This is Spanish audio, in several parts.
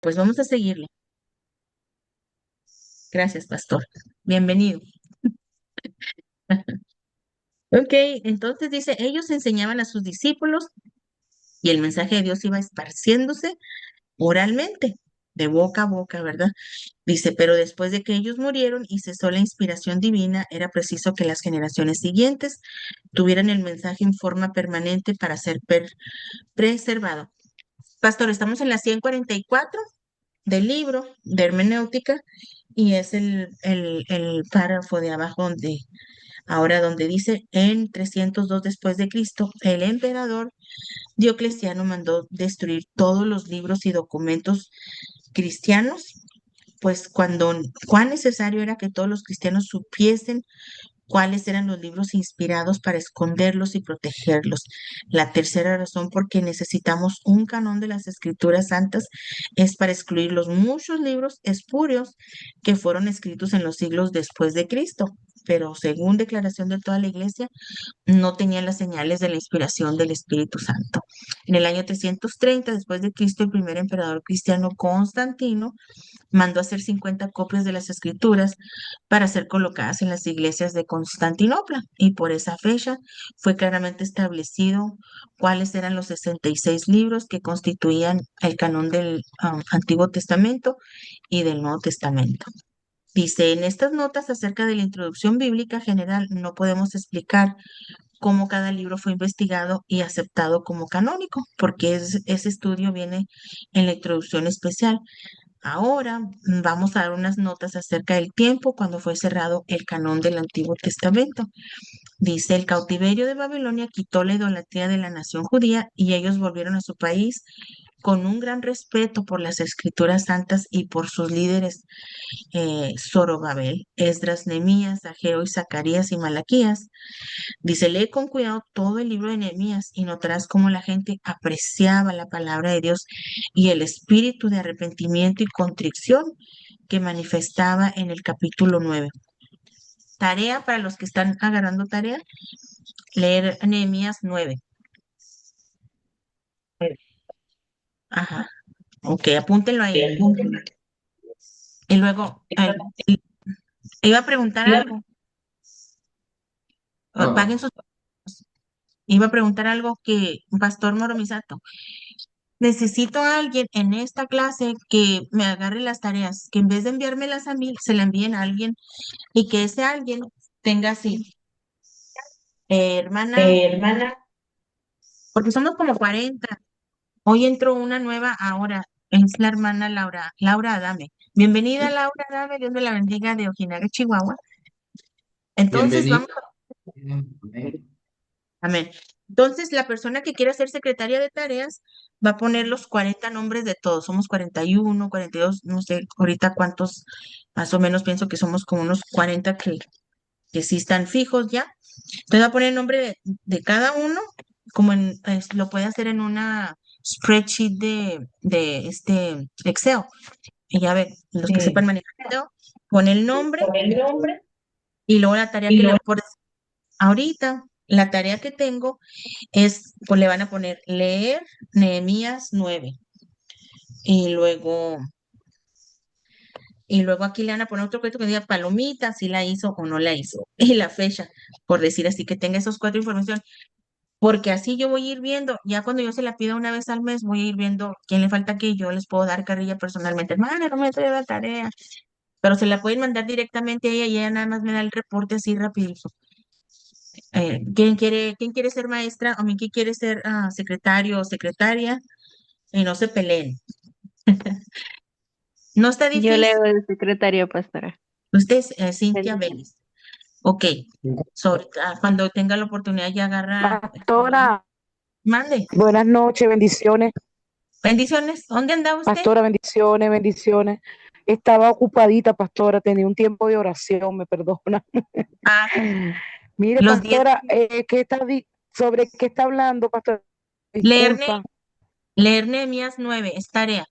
Pues vamos a seguirle. Gracias, pastor. Bienvenido. Ok, entonces dice, ellos enseñaban a sus discípulos y el mensaje de Dios iba esparciéndose oralmente, de boca a boca, ¿verdad? Dice, pero después de que ellos murieron y cesó la inspiración divina, era preciso que las generaciones siguientes tuvieran el mensaje en forma permanente para ser preservado. Pastor, estamos en la 144 del libro de hermenéutica y es el párrafo de abajo donde dice, en 302 después de Cristo, el emperador Diocleciano mandó destruir todos los libros y documentos cristianos, pues cuán necesario era que todos los cristianos supiesen cuáles eran los libros inspirados para esconderlos y protegerlos. La tercera razón por que necesitamos un canon de las escrituras santas es para excluir los muchos libros espurios que fueron escritos en los siglos después de Cristo, pero según declaración de toda la iglesia, no tenían las señales de la inspiración del Espíritu Santo. En el año 330 después de Cristo, el primer emperador cristiano Constantino mandó hacer 50 copias de las escrituras para ser colocadas en las iglesias de Constantinopla y por esa fecha fue claramente establecido cuáles eran los 66 libros que constituían el canon del Antiguo Testamento y del Nuevo Testamento. Dice, en estas notas acerca de la introducción bíblica general no podemos explicar cómo cada libro fue investigado y aceptado como canónico, porque ese estudio viene en la introducción especial. Ahora vamos a dar unas notas acerca del tiempo cuando fue cerrado el canon del Antiguo Testamento. Dice, el cautiverio de Babilonia quitó la idolatría de la nación judía y ellos volvieron a su país con un gran respeto por las escrituras santas y por sus líderes Zorobabel, Esdras, Nehemías, Ageo y Zacarías y Malaquías. Dice, lee con cuidado todo el libro de Nehemías y notarás cómo la gente apreciaba la palabra de Dios y el espíritu de arrepentimiento y contrición que manifestaba en el capítulo 9. Tarea para los que están agarrando tarea, leer Nehemías 9. Ajá, ok, apúntenlo ahí. Y luego, iba a preguntar algo, paguen sus... Iba a preguntar algo que, Pastor Moromisato, necesito a alguien en esta clase que me agarre las tareas, que en vez de enviármelas a mí, se la envíen a alguien y que ese alguien tenga así, hermana, Hermana, porque somos como 40. Hoy entró una nueva ahora, es la hermana Laura Adame. Bienvenida, Laura Adame, Dios me la bendiga de Ojinaga, Chihuahua. Entonces, bienvenido. vamos, amén. Entonces, la persona que quiera ser secretaria de tareas va a poner los 40 nombres de todos. Somos 41, 42, no sé ahorita cuántos, más o menos pienso que somos como unos 40 que sí están fijos ya. Entonces va a poner el nombre de cada uno, como lo puede hacer en una spreadsheet de este Excel. Y ya ve, los que sepan Sí. manejar Excel, pone el nombre Con el nombre y luego la tarea y que le luego por ahorita. La tarea que tengo pues le van a poner leer Nehemías 9 y luego aquí le van a poner otro cuento que diga palomita, si la hizo o no la hizo, y la fecha, por decir así, que tenga esos cuatro informaciones, porque así yo voy a ir viendo, ya cuando yo se la pida una vez al mes, voy a ir viendo quién le falta que yo les puedo dar carrilla personalmente, hermana, no me trae la tarea, pero se la pueden mandar directamente a ella y ella nada más me da el reporte así rapidito. ¿Quién quiere ser maestra o quién quiere ser secretario o secretaria? Y no se peleen. No está Yo difícil. leo el secretario, pastora. Usted es Cintia El- Vélez. Ok. Cuando tenga la oportunidad ya agarra. Pastora, Mande. buenas noches, bendiciones. Bendiciones. ¿Dónde anda usted? Pastora, bendiciones, bendiciones. Estaba ocupadita, pastora, tenía un tiempo de oración, me perdona. Ah, Mire, los 10. pastora, ¿sobre qué está hablando, pastora? Leer, Disculpa. leer Nehemías 9 es tarea.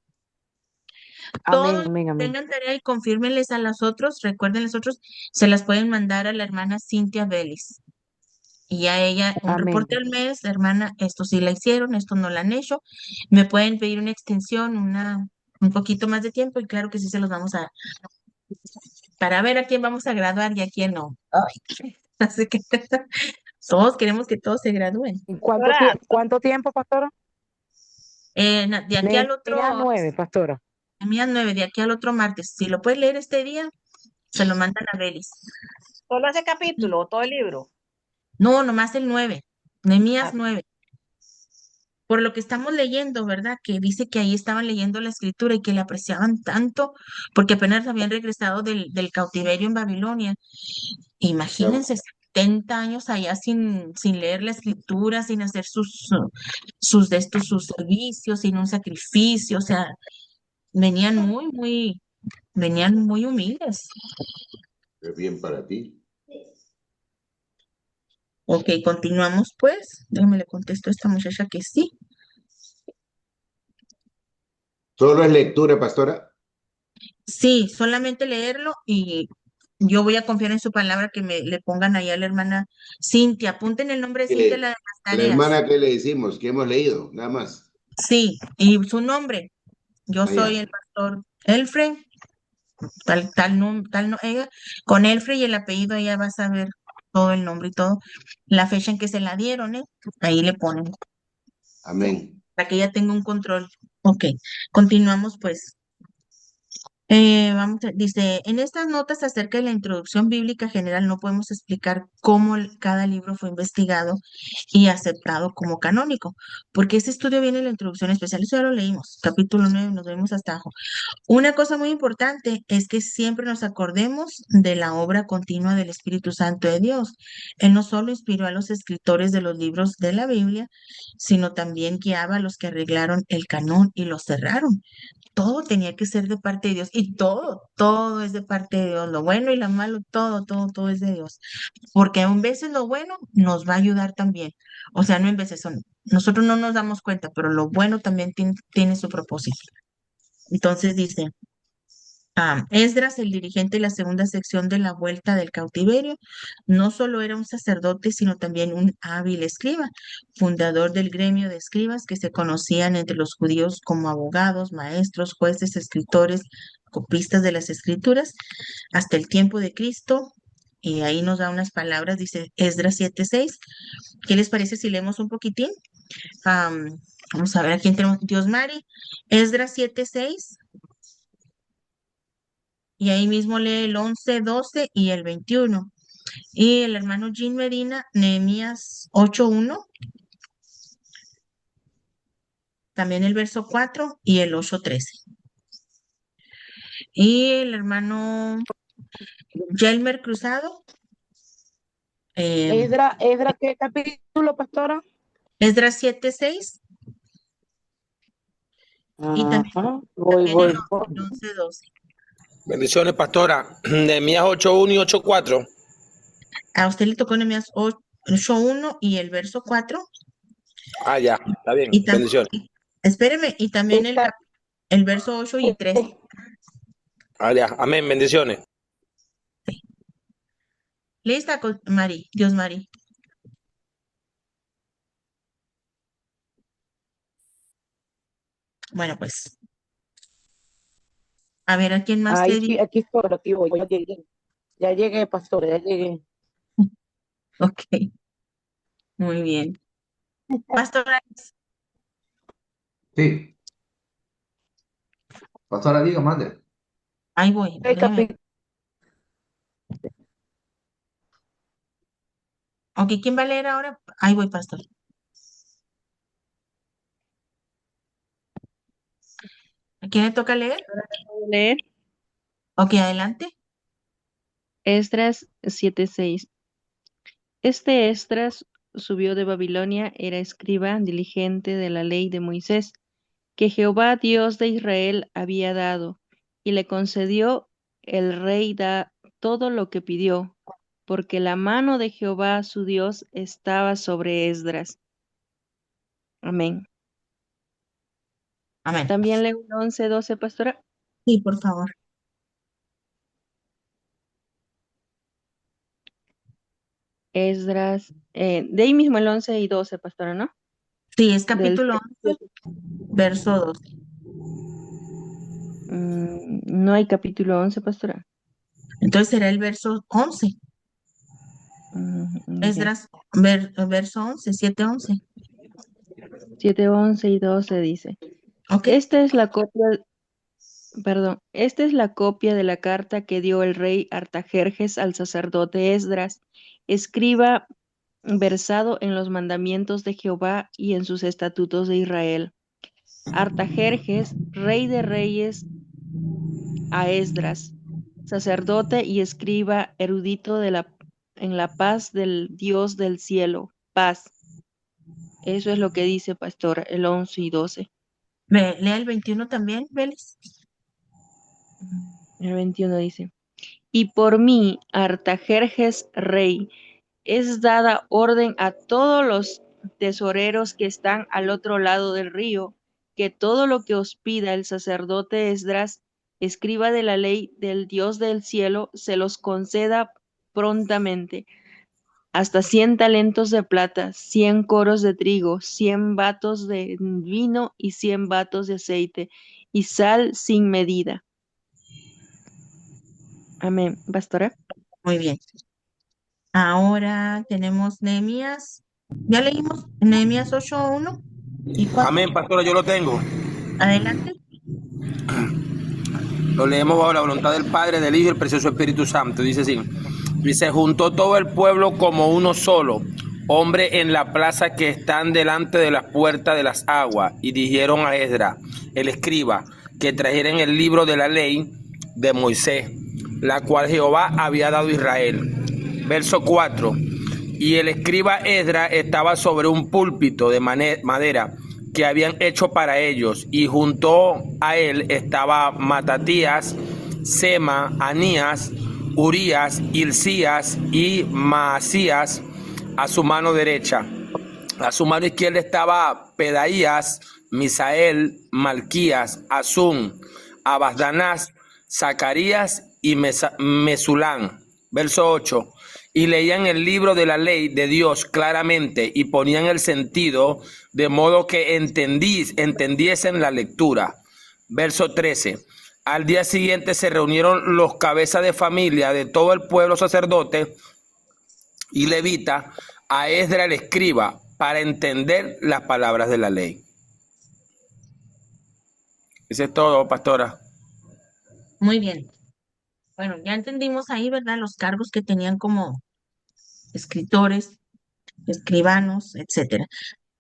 Amén, Todos amén, amén. tengan tarea y confírmenles a los otros, recuerden los otros, se las pueden mandar a la hermana Cintia Vélez. Y a ella un Amén. reporte al mes, hermana, esto sí la hicieron, esto no la han hecho. Me pueden pedir una extensión, un poquito más de tiempo y claro que sí se los vamos a, para ver a quién vamos a graduar y a quién no. Ay, así que todos queremos que todos se gradúen. ¿En Pastora, cuánto tiempo, pastora? De aquí al Nehemías otro, 9, pastora. Nehemías 9, de aquí al otro martes. Si lo puedes leer este día, se lo mandan a Belis. solo ese capítulo, o todo el libro. No, nomás el 9, Nehemías Ah, 9. Por lo que estamos leyendo, ¿verdad? Que dice que ahí estaban leyendo la escritura y que le apreciaban tanto, porque apenas habían regresado del cautiverio en Babilonia. Imagínense, 70 años allá sin leer la escritura, sin hacer sus de estos, sus servicios, sin un sacrificio, o sea, venían venían muy humildes. Es bien para ti. Ok, continuamos pues. Déjame le contesto a esta muchacha que sí. Solo es lectura, pastora. Sí, solamente leerlo y yo voy a confiar en su palabra que me le pongan ahí a la hermana Cintia. Apunten el nombre de Y Cintia en la de las a la tareas. hermana que le decimos, que hemos leído, nada más. Sí, y su nombre. Yo soy Allá. el pastor Elfre, tal no, ella, con Elfre y el apellido ella va a saber todo el nombre y todo, la fecha en que se la dieron, ¿eh? Ahí le ponen, Amén. para que ella tenga un control. Ok, continuamos pues. Dice, en estas notas acerca de la introducción bíblica general no podemos explicar cómo cada libro fue investigado y aceptado como canónico, porque ese estudio viene en la introducción especial, eso ya lo leímos, capítulo 9, nos vemos hasta abajo. Una cosa muy importante es que siempre nos acordemos de la obra continua del Espíritu Santo de Dios. Él no solo inspiró a los escritores de los libros de la Biblia, sino también guiaba a los que arreglaron el canón y lo cerraron. Todo tenía que ser de parte de Dios y todo es de parte de Dios, lo bueno y lo malo, todo es de Dios, porque a veces lo bueno nos va a ayudar también, o sea, no en veces son, nosotros no nos damos cuenta, pero lo bueno también tiene su propósito. Entonces dice, Esdras, el dirigente de la segunda sección de la Vuelta del Cautiverio, no solo era un sacerdote, sino también un hábil escriba, fundador del gremio de escribas que se conocían entre los judíos como abogados, maestros, jueces, escritores, copistas de las escrituras, hasta el tiempo de Cristo. Y ahí nos da unas palabras, dice Esdras 7:6. ¿Qué les parece si leemos un poquitín? Vamos a ver, aquí tenemos Dios Mari, Esdras 7:6. Y ahí mismo lee el 11, 12 y el 21. Y el hermano Jean Medina, Nehemías 8:1, también el verso 4 y el 8:13. Y el hermano Yelmer Cruzado, eh, Esdra, ¿qué capítulo, pastora? Esdras 7:6 y Ajá, también voy. el 11, 12. Bendiciones, pastora. Nehemías 8:1 y 8:4. A usted le tocó Nehemías 8:1 y el verso 4. Ah, ya, está bien. Y también, Bendiciones. espéreme, y también Esta, el verso 8 y 13. Ah, ya. Amén. Bendiciones. Lista, Mari, Dios Mari. Bueno, pues, a ver a quién más le di. aquí estoy, aquí voy, ya llegué, pastora, ya llegué. Ok, muy bien. Pastora, Sí, pastora, diga, mande. ahí voy, El déjame. capítulo, Ok, ¿quién va a leer ahora? Ahí voy, pastor. ¿A quién le toca leer? Leer Ok, adelante. Esdras 7:6. Este Esdras subió de Babilonia, era escriba diligente de la ley de Moisés, que Jehová Dios de Israel había dado, y le concedió el rey da todo lo que pidió, porque la mano de Jehová su Dios estaba sobre Esdras. Amén. Amén. También leo el 11:12, pastora. Sí, por favor. Esdras, de ahí mismo el 11 y 12, pastora, ¿no? Sí, es Del capítulo 11, 7. verso 12. No hay capítulo 11, pastora. Entonces será el verso 11. Ok. Esdras, verso 11, 7:11. 7, 11 y 12 dice. ¿Ok? Esta es la copia, esta es la copia de la carta que dio el rey Artajerjes al sacerdote Esdras, escriba versado en los mandamientos de Jehová y en sus estatutos de Israel. Artajerjes, rey de reyes, a Esdras, sacerdote y escriba erudito en la paz del Dios del cielo. Paz. Eso es lo que dice, pastor, el 11 y 12. Lea el 21 también, Vélez. El 21 dice. Y por mí, Artajerjes, rey, es dada orden a todos los tesoreros que están al otro lado del río, que todo lo que os pida el sacerdote Esdras, escriba de la ley del Dios del cielo, se los conceda prontamente, hasta 100 talentos de plata, 100 coros de trigo, 100 batos de vino y 100 batos de aceite, y sal sin medida. Amén. Pastora. Muy bien. Ahora tenemos Nehemías. Ya leímos Nehemías 8:1 y 4. Amén, pastora, yo lo tengo. Adelante. Lo leemos bajo la voluntad del Padre, del Hijo y del precioso Espíritu Santo. Dice así. Y se juntó todo el pueblo como uno solo, hombre en la plaza que están delante de las puertas de las aguas. Y dijeron a Esdras, el escriba, que trajeran el libro de la ley de Moisés, la cual Jehová había dado a Israel. Verso 4. Y el escriba Esdras estaba sobre un púlpito de madera que habían hecho para ellos, y junto a él estaba Matatías, Sema, Anías, Urías, Hilcías y Maasías a su mano derecha. A su mano izquierda estaba Pedaías, Misael, Malquías, Azún, Abasdanás, Zacarías y Mesulán. Verso 8. Y leían el libro de la ley de Dios claramente y ponían el sentido de modo que entendiesen la lectura. Verso 13. Al día siguiente se reunieron los cabezas de familia de todo el pueblo sacerdote y levita a Esdras el escriba para entender las palabras de la ley. Eso es todo, pastora. Muy bien. Bueno, ya entendimos ahí, ¿verdad? Los cargos que tenían como escritores, escribanos, etcétera.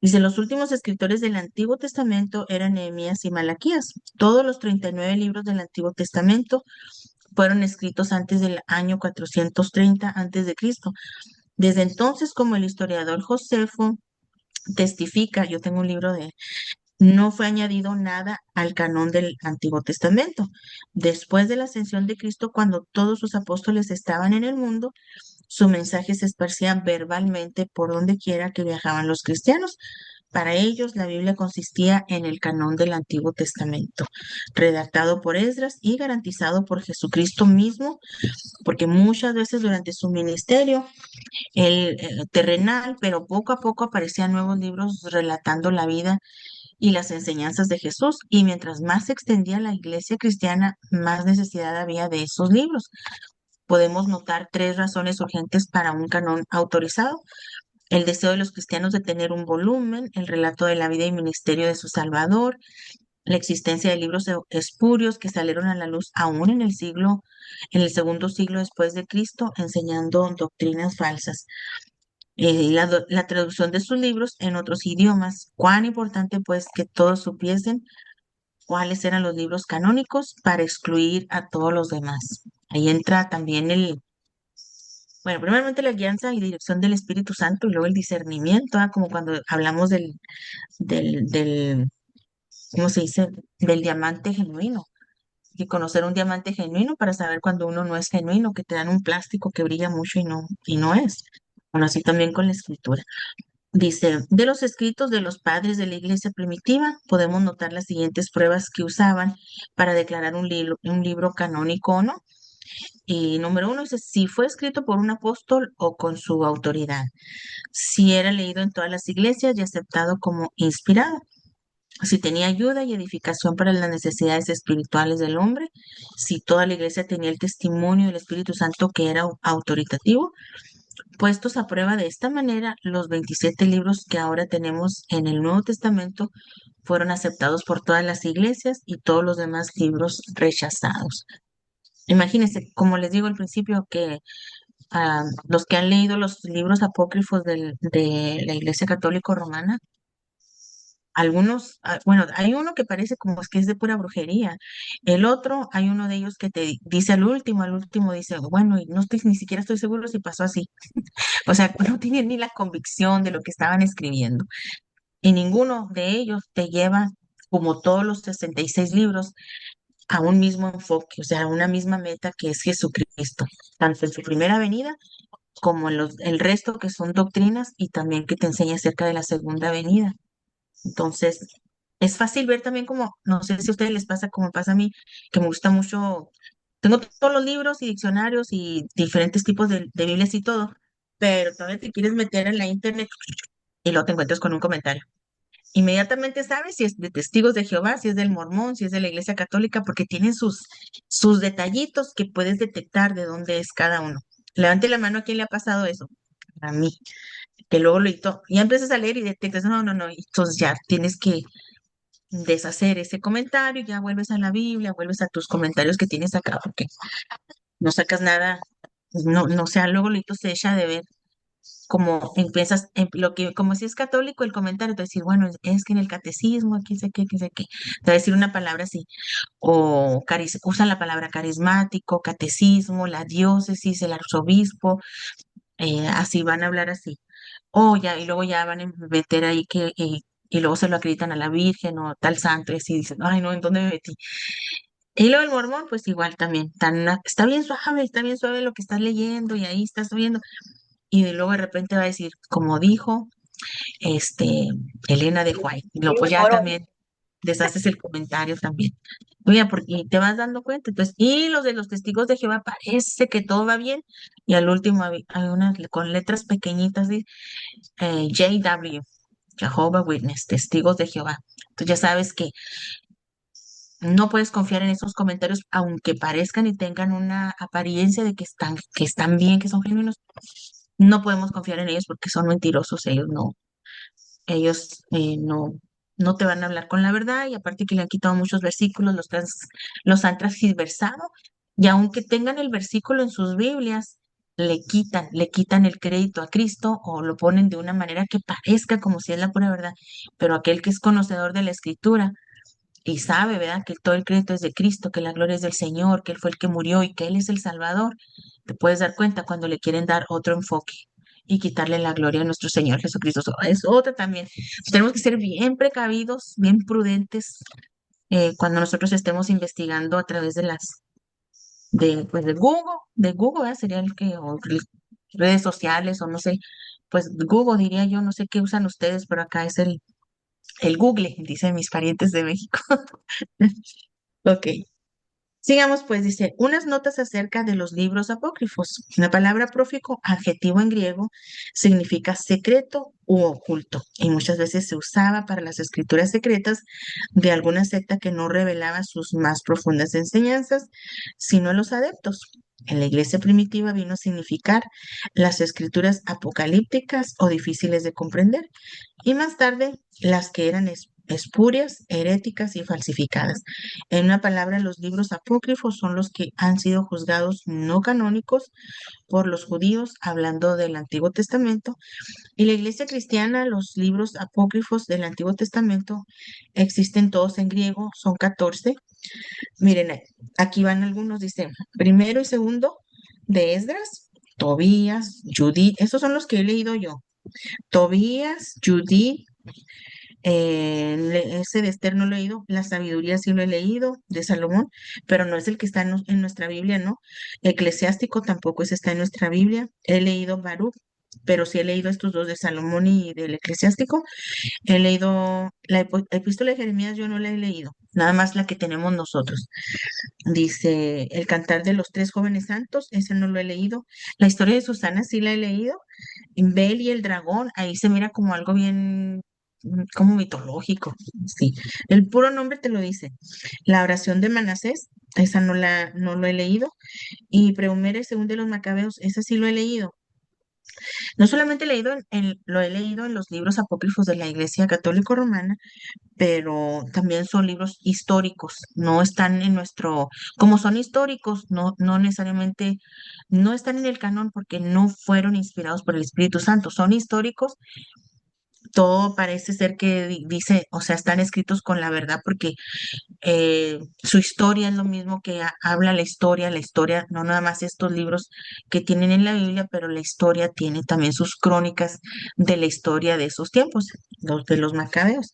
Dice, los últimos escritores del Antiguo Testamento eran Nehemías y Malaquías. Todos los 39 libros del Antiguo Testamento fueron escritos antes del año 430 antes de Cristo. Desde entonces, como el historiador Josefo testifica, yo tengo un libro de, no fue añadido nada al canon del Antiguo Testamento. Después de la ascensión de Cristo, cuando todos sus apóstoles estaban en el mundo, su mensaje se esparcía verbalmente por donde quiera que viajaban los cristianos. Para ellos, la Biblia consistía en el canon del Antiguo Testamento, redactado por Esdras y garantizado por Jesucristo mismo, porque muchas veces durante su ministerio, el terrenal, pero poco a poco aparecían nuevos libros relatando la vida y las enseñanzas de Jesús, y mientras más se extendía la iglesia cristiana, más necesidad había de esos libros. Podemos notar 3 razones urgentes para un canon autorizado: el deseo de los cristianos de tener un volumen, el relato de la vida y ministerio de su Salvador, la existencia de libros espurios que salieron a la luz aún en el segundo siglo después de Cristo, enseñando doctrinas falsas. La traducción de sus libros en otros idiomas. Cuán importante pues que todos supiesen cuáles eran los libros canónicos para excluir a todos los demás. Ahí entra también bueno, primeramente la guianza y dirección del Espíritu Santo y luego el discernimiento, como cuando hablamos del, ¿cómo se dice? Del diamante genuino. Y conocer un diamante genuino para saber cuando uno no es genuino, que te dan un plástico que brilla mucho y no es. Bueno, así también con la escritura. Dice, de los escritos de los padres de la iglesia primitiva, podemos notar las siguientes pruebas que usaban para declarar un libro canónico o no. Y número 1 dice, si fue escrito por un apóstol o con su autoridad, si era leído en todas las iglesias y aceptado como inspirado. si tenía ayuda y edificación para las necesidades espirituales del hombre, si toda la iglesia tenía el testimonio del Espíritu Santo que era autoritativo. Puestos a prueba de esta manera, los 27 libros que ahora tenemos en el Nuevo Testamento fueron aceptados por todas las iglesias y todos los demás libros rechazados. Imagínense, como les digo al principio, que los que han leído los libros apócrifos de la Iglesia Católica Romana, algunos, bueno, hay uno que parece como que es de pura brujería. El otro, hay uno de ellos que te dice al último dice, bueno, y no estoy, ni siquiera estoy seguro si pasó así. O sea, no tienen ni la convicción de lo que estaban escribiendo. Y ninguno de ellos te lleva, como todos los 66 libros, a un mismo enfoque, o sea, a una misma meta que es Jesucristo, tanto en su primera venida como en el resto que son doctrinas y también que te enseña acerca de la segunda venida. Entonces, es fácil ver también como, no sé si a ustedes les pasa como pasa a mí, que me gusta mucho, tengo todos los libros y diccionarios y diferentes tipos de Biblias y todo, pero todavía te quieres meter en la internet y luego te encuentras con un comentario. Inmediatamente sabes si es de Testigos de Jehová, si es del Mormón, si es de la Iglesia Católica, porque tienen sus detallitos que puedes detectar de dónde es cada uno. Levante la mano a quién le ha pasado eso. A mí, que luego ya empiezas a leer y detectas, no, no, no, entonces ya tienes que deshacer ese comentario, ya vuelves a la Biblia, vuelves a tus comentarios que tienes acá, porque no sacas nada, no, no, o sea, luego se echa de ver como empiezas, lo que, como si es católico el comentario, te va a decir, bueno, es que en el catecismo, aquí sé qué, aquí sé qué, te va a decir una palabra así, o usan la palabra carismático, catecismo, la diócesis, el arzobispo, así van a hablar así. O ya, y luego ya van a meter ahí y luego se lo acreditan a la Virgen o tal santo, y así dicen, ay, no, ¿en dónde me metí? Y luego el mormón, pues igual también, está bien suave lo que estás leyendo, y ahí estás viendo, y luego de repente va a decir, como dijo este, Elena de White, y luego pues ya también deshaces el comentario también. Oye, porque te vas dando cuenta, entonces, y los de los testigos de Jehová parece que todo va bien, y al último hay unas con letras pequeñitas de JW, Jehovah Witness, testigos de Jehová. Entonces ya sabes que no puedes confiar en esos comentarios, aunque parezcan y tengan una apariencia de que están bien, que son genuinos. No podemos confiar en ellos porque son mentirosos, ellos no te van a hablar con la verdad, y aparte que le han quitado muchos versículos, los han transgiversado, y aunque tengan el versículo en sus Biblias, le quitan el crédito a Cristo o lo ponen de una manera que parezca como si es la pura verdad, pero aquel que es conocedor de la Escritura y sabe, ¿verdad?, que todo el crédito es de Cristo, que la gloria es del Señor, que Él fue el que murió y que Él es el Salvador, te puedes dar cuenta cuando le quieren dar otro enfoque y quitarle la gloria a nuestro Señor Jesucristo. Es otra también. Tenemos que ser bien precavidos, bien prudentes cuando nosotros estemos investigando a través pues de Google, ¿verdad? Sería redes sociales o no sé, pues Google diría yo, no sé qué usan ustedes, pero acá es el Google, dicen mis parientes de México. Ok. Sigamos, pues dice, unas notas acerca de los libros apócrifos. La palabra prófico, adjetivo en griego, significa secreto u oculto, y muchas veces se usaba para las escrituras secretas de alguna secta que no revelaba sus más profundas enseñanzas, sino a los adeptos. En la iglesia primitiva vino a significar las escrituras apocalípticas o difíciles de comprender, y más tarde las que eran espurias, heréticas y falsificadas. En una palabra, los libros apócrifos son los que han sido juzgados no canónicos por los judíos, hablando del Antiguo Testamento, y la iglesia cristiana, los libros apócrifos del Antiguo Testamento existen todos en griego, son 14. Miren, aquí van algunos, dice, primero y segundo de Esdras, Tobías, Judith, esos son los que he leído yo. Tobías, Judith, ese de Esther no lo he leído, la sabiduría sí lo he leído, de Salomón, pero no es el que está en nuestra Biblia, ¿no? Eclesiástico tampoco está en nuestra Biblia. He leído Baruch, pero sí he leído estos dos de Salomón y del Eclesiástico. He leído la epístola de Jeremías, yo no la he leído, nada más la que tenemos nosotros. Dice el cantar de los tres jóvenes santos, ese no lo he leído. La historia de Susana sí la he leído. Bel y el dragón, ahí se mira como algo bien como mitológico, sí. El puro nombre te lo dice. La oración de Manasés, esa no lo he leído. Y Prehumere, según de los Macabeos, esa sí lo he leído. No solamente he leído lo he leído en los libros apócrifos de la Iglesia Católica Romana, pero también son libros históricos, no están en como son históricos, no necesariamente, no están en el canon porque no fueron inspirados por el Espíritu Santo, son históricos. Todo parece ser que dice, o sea, están escritos con la verdad porque su historia es lo mismo que habla la historia, no nada más estos libros que tienen en la Biblia, pero la historia tiene también sus crónicas de la historia de esos tiempos, los de los macabeos.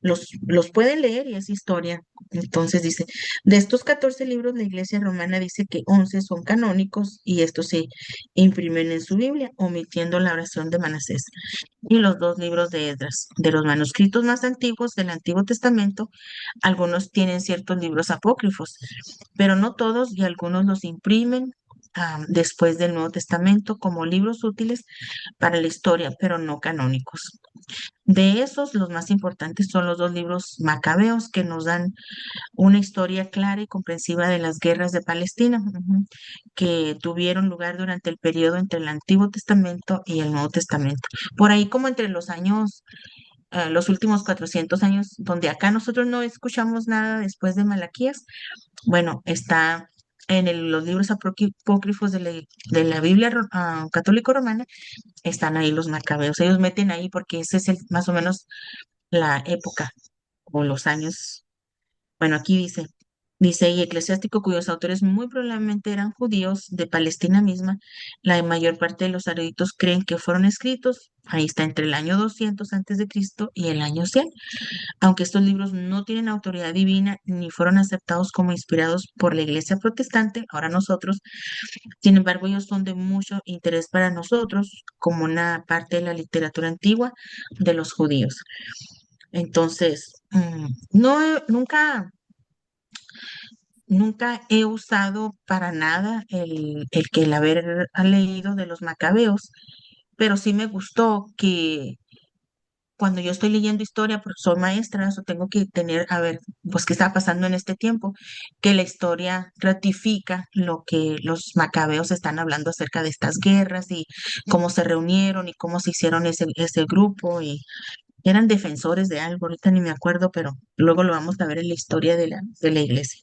Los pueden leer y es historia. Entonces dice, de estos 14 libros, la Iglesia Romana dice que 11 son canónicos y estos se imprimen en su Biblia, omitiendo la oración de Manasés y los dos libros de Esdras. De los manuscritos más antiguos del Antiguo Testamento, algunos tienen ciertos libros apócrifos, pero no todos, y algunos los imprimen después del Nuevo Testamento como libros útiles para la historia, pero no canónicos. De esos, los más importantes son los dos libros macabeos que nos dan una historia clara y comprensiva de las guerras de Palestina, que tuvieron lugar durante el periodo entre el Antiguo Testamento y el Nuevo Testamento. Por ahí como entre los años los últimos 400 años, donde acá nosotros no escuchamos nada después de Malaquías, bueno, está en los libros apócrifos de la Biblia católico-romana, están ahí los macabeos. Ellos meten ahí porque ese es más o menos la época o los años. Bueno, aquí dice, y eclesiástico cuyos autores muy probablemente eran judíos de Palestina misma, la mayor parte de los eruditos creen que fueron escritos, ahí está, entre el año 200 antes de Cristo y el año 100, aunque estos libros no tienen autoridad divina ni fueron aceptados como inspirados por la Iglesia protestante, ahora nosotros, sin embargo, ellos son de mucho interés para nosotros como una parte de la literatura antigua de los judíos. Entonces, nunca he usado para nada el haber leído de los macabeos, pero sí me gustó que cuando yo estoy leyendo historia, porque soy maestra, eso tengo que tener, a ver, pues qué está pasando en este tiempo, que la historia ratifica lo que los macabeos están hablando acerca de estas guerras y cómo se reunieron y cómo se hicieron ese grupo y eran defensores de algo, ahorita ni me acuerdo, pero luego lo vamos a ver en la historia de la iglesia.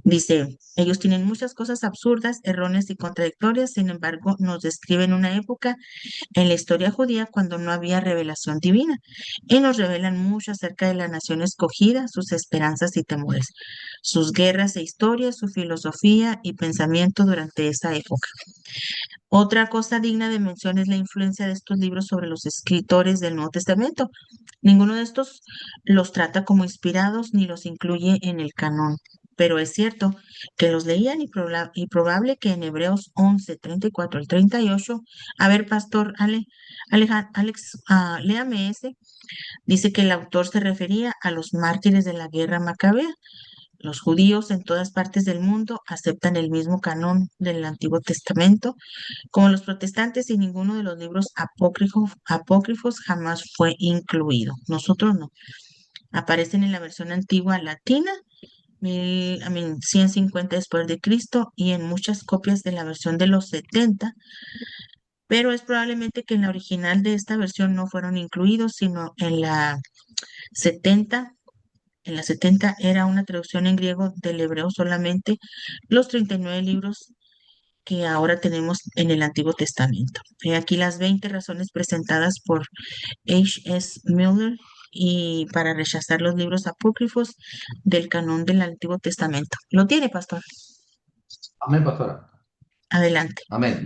Dice, ellos tienen muchas cosas absurdas, erróneas y contradictorias, sin embargo, nos describen una época en la historia judía cuando no había revelación divina y nos revelan mucho acerca de la nación escogida, sus esperanzas y temores, sus guerras e historias, su filosofía y pensamiento durante esa época. Otra cosa digna de mención es la influencia de estos libros sobre los escritores del Nuevo Testamento. Ninguno de estos los trata como inspirados ni los incluye en el canon, pero es cierto que los leían y probable que en Hebreos 11, 34 al 38, a ver, Pastor Alex, léame ese, dice que el autor se refería a los mártires de la guerra macabea. Los judíos en todas partes del mundo aceptan el mismo canon del Antiguo Testamento, como los protestantes, y ninguno de los libros apócrifos jamás fue incluido. Nosotros no. Aparecen en la versión antigua latina, 150 después de Cristo, y en muchas copias de la versión de los 70, pero es probablemente que en la original de esta versión no fueron incluidos, sino en la 70. En la 70 era una traducción en griego del hebreo solamente los 39 libros que ahora tenemos en el Antiguo Testamento. Aquí las 20 razones presentadas por H.S. Miller y para rechazar los libros apócrifos del canon del Antiguo Testamento. ¿Lo tiene, pastor? Amén, pastora. Adelante. Amén.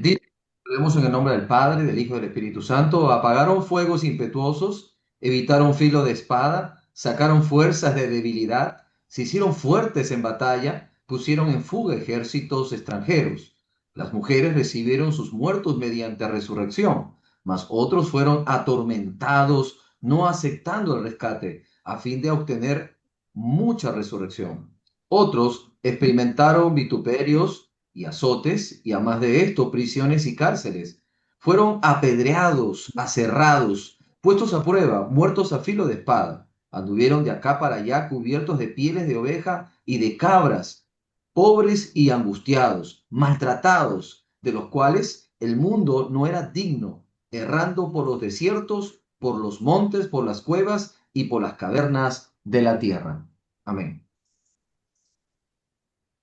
Leemos en el nombre del Padre, del Hijo y del Espíritu Santo. Apagaron fuegos impetuosos, evitaron filo de espada, sacaron fuerzas de debilidad, se hicieron fuertes en batalla, pusieron en fuga ejércitos extranjeros. Las mujeres recibieron sus muertos mediante resurrección, mas otros fueron atormentados, no aceptando el rescate, a fin de obtener mucha resurrección. Otros experimentaron vituperios y azotes, y además de esto, prisiones y cárceles. Fueron apedreados, aserrados, puestos a prueba, muertos a filo de espada. Anduvieron de acá para allá cubiertos de pieles de oveja y de cabras, pobres y angustiados, maltratados, de los cuales el mundo no era digno, errando por los desiertos, por los montes, por las cuevas y por las cavernas de la tierra. Amén.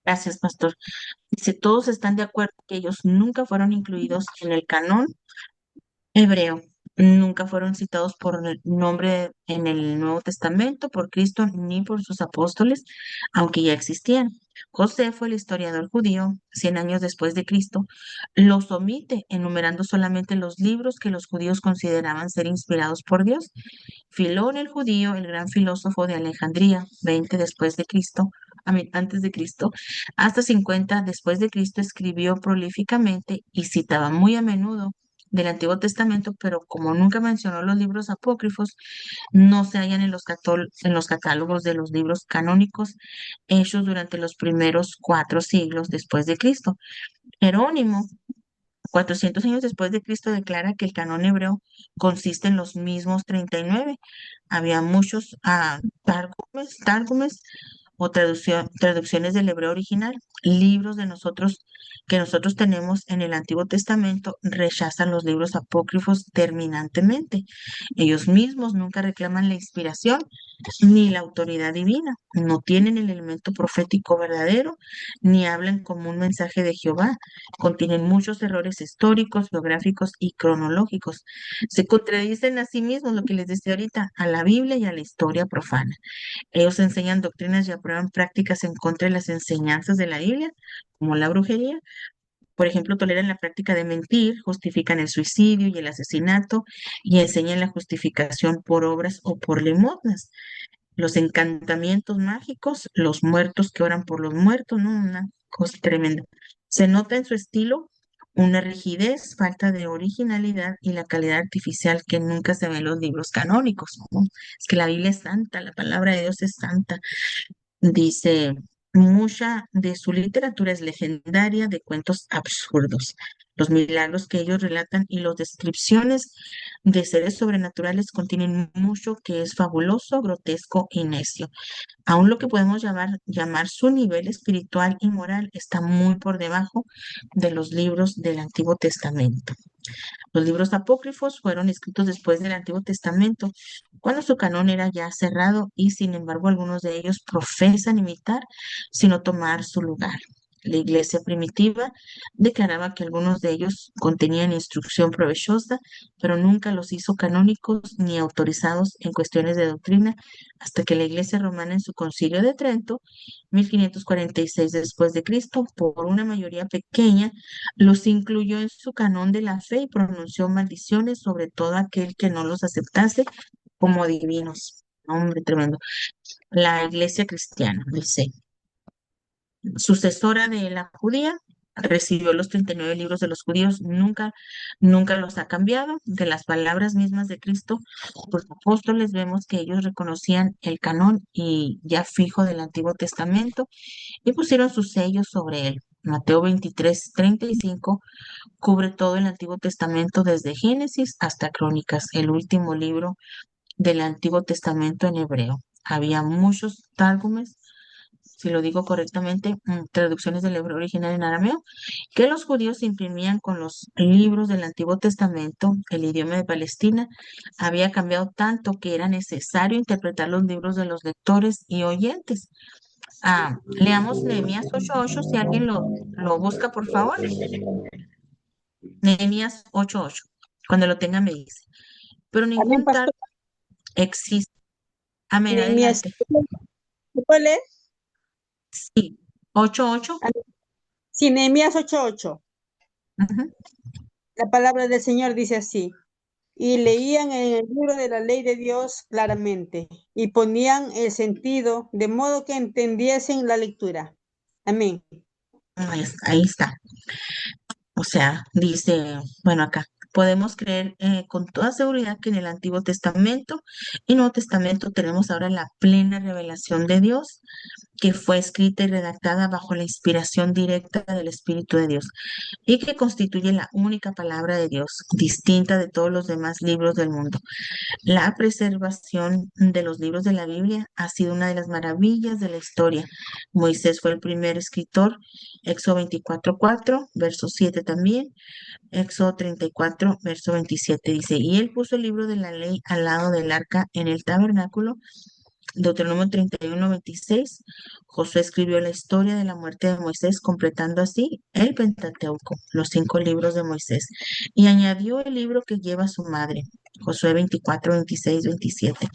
Gracias, pastor. Dice, todos están de acuerdo que ellos nunca fueron incluidos en el canon hebreo. Nunca fueron citados por el nombre en el Nuevo Testamento por Cristo ni por sus apóstoles, aunque ya existían. Josefo, el historiador judío, 100 años después de Cristo, los omite, enumerando solamente los libros que los judíos consideraban ser inspirados por Dios. Filón el judío, el gran filósofo de Alejandría, 20 después de Cristo, antes de Cristo, hasta 50 después de Cristo, escribió prolíficamente y citaba muy a menudo del Antiguo Testamento, pero como nunca mencionó los libros apócrifos, no se hallan en en los catálogos de los libros canónicos hechos durante los primeros 4 siglos después de Cristo. Jerónimo, 400 años después de Cristo, declara que el canon hebreo consiste en los mismos 39. Había muchos targumes o traducciones del hebreo original. Libros que nosotros tenemos en el Antiguo Testamento rechazan los libros apócrifos terminantemente. Ellos mismos nunca reclaman la inspiración ni la autoridad divina. No tienen el elemento profético verdadero, ni hablan como un mensaje de Jehová. Contienen muchos errores históricos, geográficos y cronológicos. Se contradicen a sí mismos, lo que les decía ahorita, a la Biblia y a la historia profana. Ellos enseñan doctrinas y aprueban prácticas en contra de las enseñanzas de la Biblia, como la brujería. Por ejemplo, toleran la práctica de mentir, justifican el suicidio y el asesinato y enseñan la justificación por obras o por limosnas. Los encantamientos mágicos, los muertos que oran por los muertos, ¿no? Una cosa tremenda. Se nota en su estilo una rigidez, falta de originalidad y la calidad artificial que nunca se ve en los libros canónicos, ¿no? Es que la Biblia es santa, la palabra de Dios es santa. Dice, mucha de su literatura es legendaria de cuentos absurdos. Los milagros que ellos relatan y las descripciones de seres sobrenaturales contienen mucho que es fabuloso, grotesco y necio. Aún lo que podemos llamar su nivel espiritual y moral está muy por debajo de los libros del Antiguo Testamento. Los libros apócrifos fueron escritos después del Antiguo Testamento, cuando su canon era ya cerrado y sin embargo algunos de ellos profesan imitar, sino tomar su lugar. La iglesia primitiva declaraba que algunos de ellos contenían instrucción provechosa, pero nunca los hizo canónicos ni autorizados en cuestiones de doctrina, hasta que la iglesia romana en su concilio de Trento, 1546 después de Cristo, por una mayoría pequeña, los incluyó en su canón de la fe y pronunció maldiciones sobre todo aquel que no los aceptase como divinos. Hombre, tremendo. La iglesia cristiana, dice, sucesora de la judía, recibió los 39 libros de los judíos, nunca los ha cambiado. De las palabras mismas de Cristo, los apóstoles, vemos que ellos reconocían el canón y ya fijo del Antiguo Testamento y pusieron sus sellos sobre él. Mateo 23:35 cubre todo el Antiguo Testamento desde Génesis hasta Crónicas, el último libro del Antiguo Testamento en hebreo. Había muchos targumes, si lo digo correctamente, traducciones del hebreo original en arameo, que los judíos imprimían con los libros del Antiguo Testamento. El idioma de Palestina había cambiado tanto que era necesario interpretar los libros de los lectores y oyentes. Leamos Nehemías 8:8, si alguien lo busca, por favor. Nehemías 8:8. Cuando lo tenga me dice. Pero Amén, ningún pastor. tal existe. Amén, Nehemías, adelante. ¿se puede leer? Sí, 8:8. Sí, Nehemías 8:8. Ujú. La palabra del Señor dice así: y leían en el libro de la ley de Dios claramente, y ponían el sentido, de modo que entendiesen la lectura. Amén. Ahí está. O sea, dice, bueno, acá podemos creer con toda seguridad que en el Antiguo Testamento y Nuevo Testamento tenemos ahora la plena revelación de Dios que fue escrita y redactada bajo la inspiración directa del Espíritu de Dios y que constituye la única palabra de Dios, distinta de todos los demás libros del mundo. La preservación de los libros de la Biblia ha sido una de las maravillas de la historia. Moisés fue el primer escritor, Éxodo 24:4, verso 7 también, Éxodo 34, verso 27 dice, y él puso el libro de la ley al lado del arca en el tabernáculo. Deuteronomio 31:26, Josué escribió la historia de la muerte de Moisés, completando así el Pentateuco, los 5 libros de Moisés, y añadió el libro que lleva su madre, Josué 24:26-27.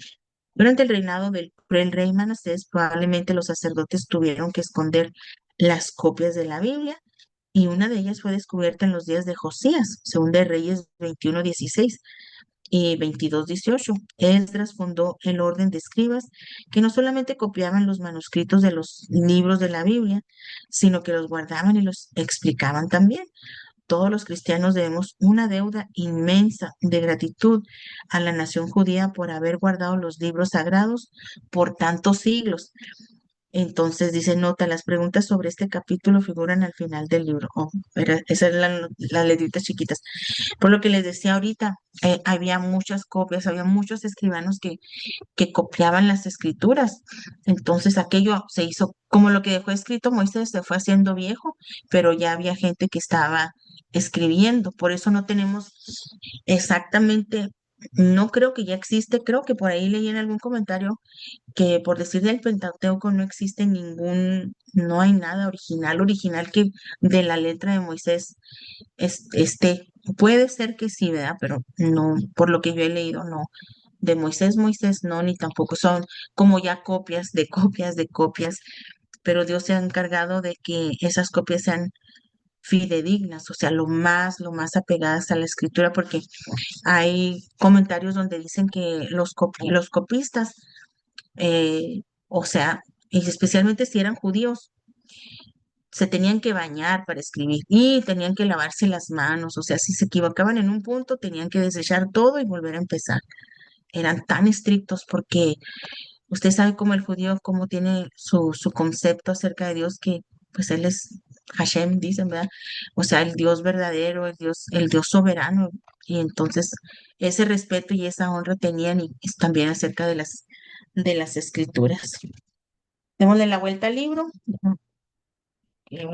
Durante el reinado del cruel rey Manasés, probablemente los sacerdotes tuvieron que esconder las copias de la Biblia, y una de ellas fue descubierta en los días de Josías, según de Reyes 21:16 y 22:18. Esdras fundó el orden de escribas que no solamente copiaban los manuscritos de los libros de la Biblia, sino que los guardaban y los explicaban también. Todos los cristianos debemos una deuda inmensa de gratitud a la nación judía por haber guardado los libros sagrados por tantos siglos. Entonces dice, nota, las preguntas sobre este capítulo figuran al final del libro. Oh, esas son las letritas chiquitas. Por lo que les decía ahorita, había muchas copias, había muchos escribanos que copiaban las escrituras. Entonces aquello se hizo, como lo que dejó escrito Moisés, se fue haciendo viejo, pero ya había gente que estaba escribiendo. Por eso no tenemos exactamente, no creo que ya existe, creo que por ahí leí en algún comentario que por decir del Pentateuco no existe no hay nada original que de la letra de Moisés esté. Puede ser que sí, ¿verdad? Pero no, por lo que yo he leído, no. De Moisés no, ni tampoco son como ya copias de copias de copias, pero Dios se ha encargado de que esas copias sean fidedignas, o sea, lo más apegadas a la escritura, porque hay comentarios donde dicen que los copistas, o sea, y especialmente si eran judíos, se tenían que bañar para escribir y tenían que lavarse las manos, o sea, si se equivocaban en un punto, tenían que desechar todo y volver a empezar. Eran tan estrictos porque usted sabe cómo el judío, cómo tiene su concepto acerca de Dios, que pues él es Hashem, dicen, ¿verdad? O sea, el Dios verdadero, el Dios soberano. Y entonces ese respeto y esa honra tenían y es también acerca de las escrituras. Démosle la vuelta al libro. Eh,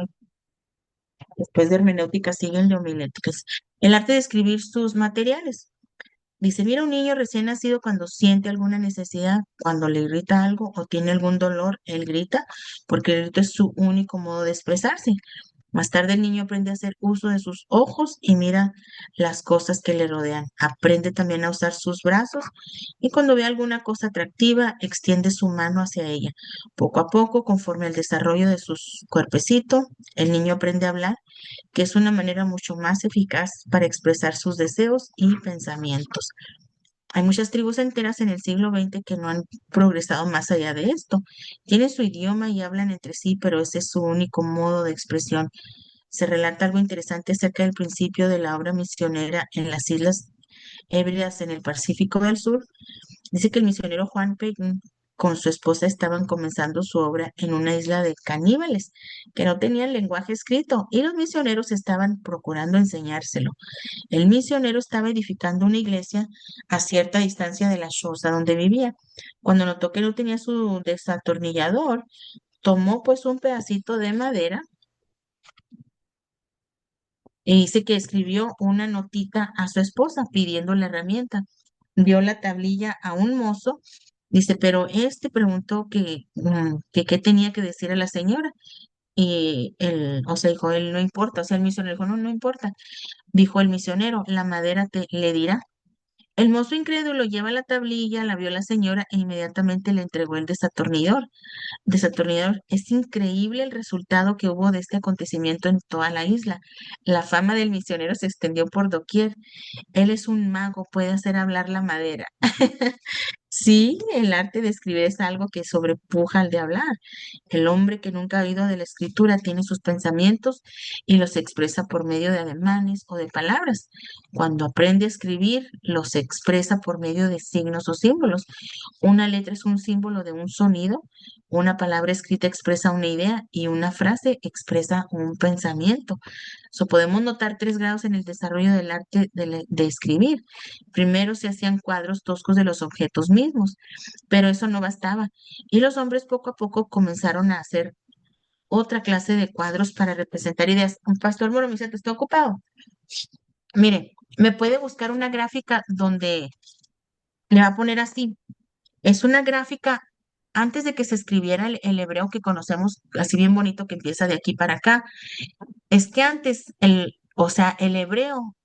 Después de hermenéutica sigue el de homiléticas. El arte de escribir sus materiales. Dice, mira un niño recién nacido cuando siente alguna necesidad, cuando le irrita algo o tiene algún dolor, él grita, porque el grito es su único modo de expresarse. Más tarde el niño aprende a hacer uso de sus ojos y mira las cosas que le rodean. Aprende también a usar sus brazos y cuando ve alguna cosa atractiva, extiende su mano hacia ella. Poco a poco, conforme al desarrollo de su cuerpecito, el niño aprende a hablar, que es una manera mucho más eficaz para expresar sus deseos y pensamientos. Hay muchas tribus enteras en el siglo XX que no han progresado más allá de esto. Tienen su idioma y hablan entre sí, pero ese es su único modo de expresión. Se relata algo interesante acerca del principio de la obra misionera en las Islas Hébridas en el Pacífico del Sur. Dice que el misionero Juan Peyton con su esposa estaban comenzando su obra en una isla de caníbales que no tenían lenguaje escrito y los misioneros estaban procurando enseñárselo. El misionero estaba edificando una iglesia a cierta distancia de la choza donde vivía. Cuando notó que no tenía su desatornillador, tomó pues un pedacito de madera y dice que escribió una notita a su esposa pidiendo la herramienta. Dio la tablilla a un mozo, dice, pero este preguntó que qué tenía que decir a la señora. Y él, o sea, dijo, él no importa, o sea, el misionero dijo, no, no importa. Dijo el misionero, la madera le dirá. El mozo incrédulo lleva la tablilla, la vio la señora e inmediatamente le entregó el desatornillador. Es increíble el resultado que hubo de este acontecimiento en toda la isla. La fama del misionero se extendió por doquier. Él es un mago, puede hacer hablar la madera. Sí, el arte de escribir es algo que sobrepuja al de hablar. El hombre que nunca ha oído de la escritura tiene sus pensamientos y los expresa por medio de ademanes o de palabras. Cuando aprende a escribir, los expresa por medio de signos o símbolos. Una letra es un símbolo de un sonido, Una palabra escrita expresa una idea y una frase expresa un pensamiento. Podemos notar 3 grados en el desarrollo del arte de escribir. Primero se hacían cuadros toscos de los objetos mismos, pero eso no bastaba. Y los hombres poco a poco comenzaron a hacer otra clase de cuadros para representar ideas. Un pastor Moromicete, ¿está ocupado? Mire, me puede buscar una gráfica donde le va a poner así. Es una gráfica antes de que se escribiera el hebreo que conocemos, así bien bonito que empieza de aquí para acá. Es que antes o sea, el hebreo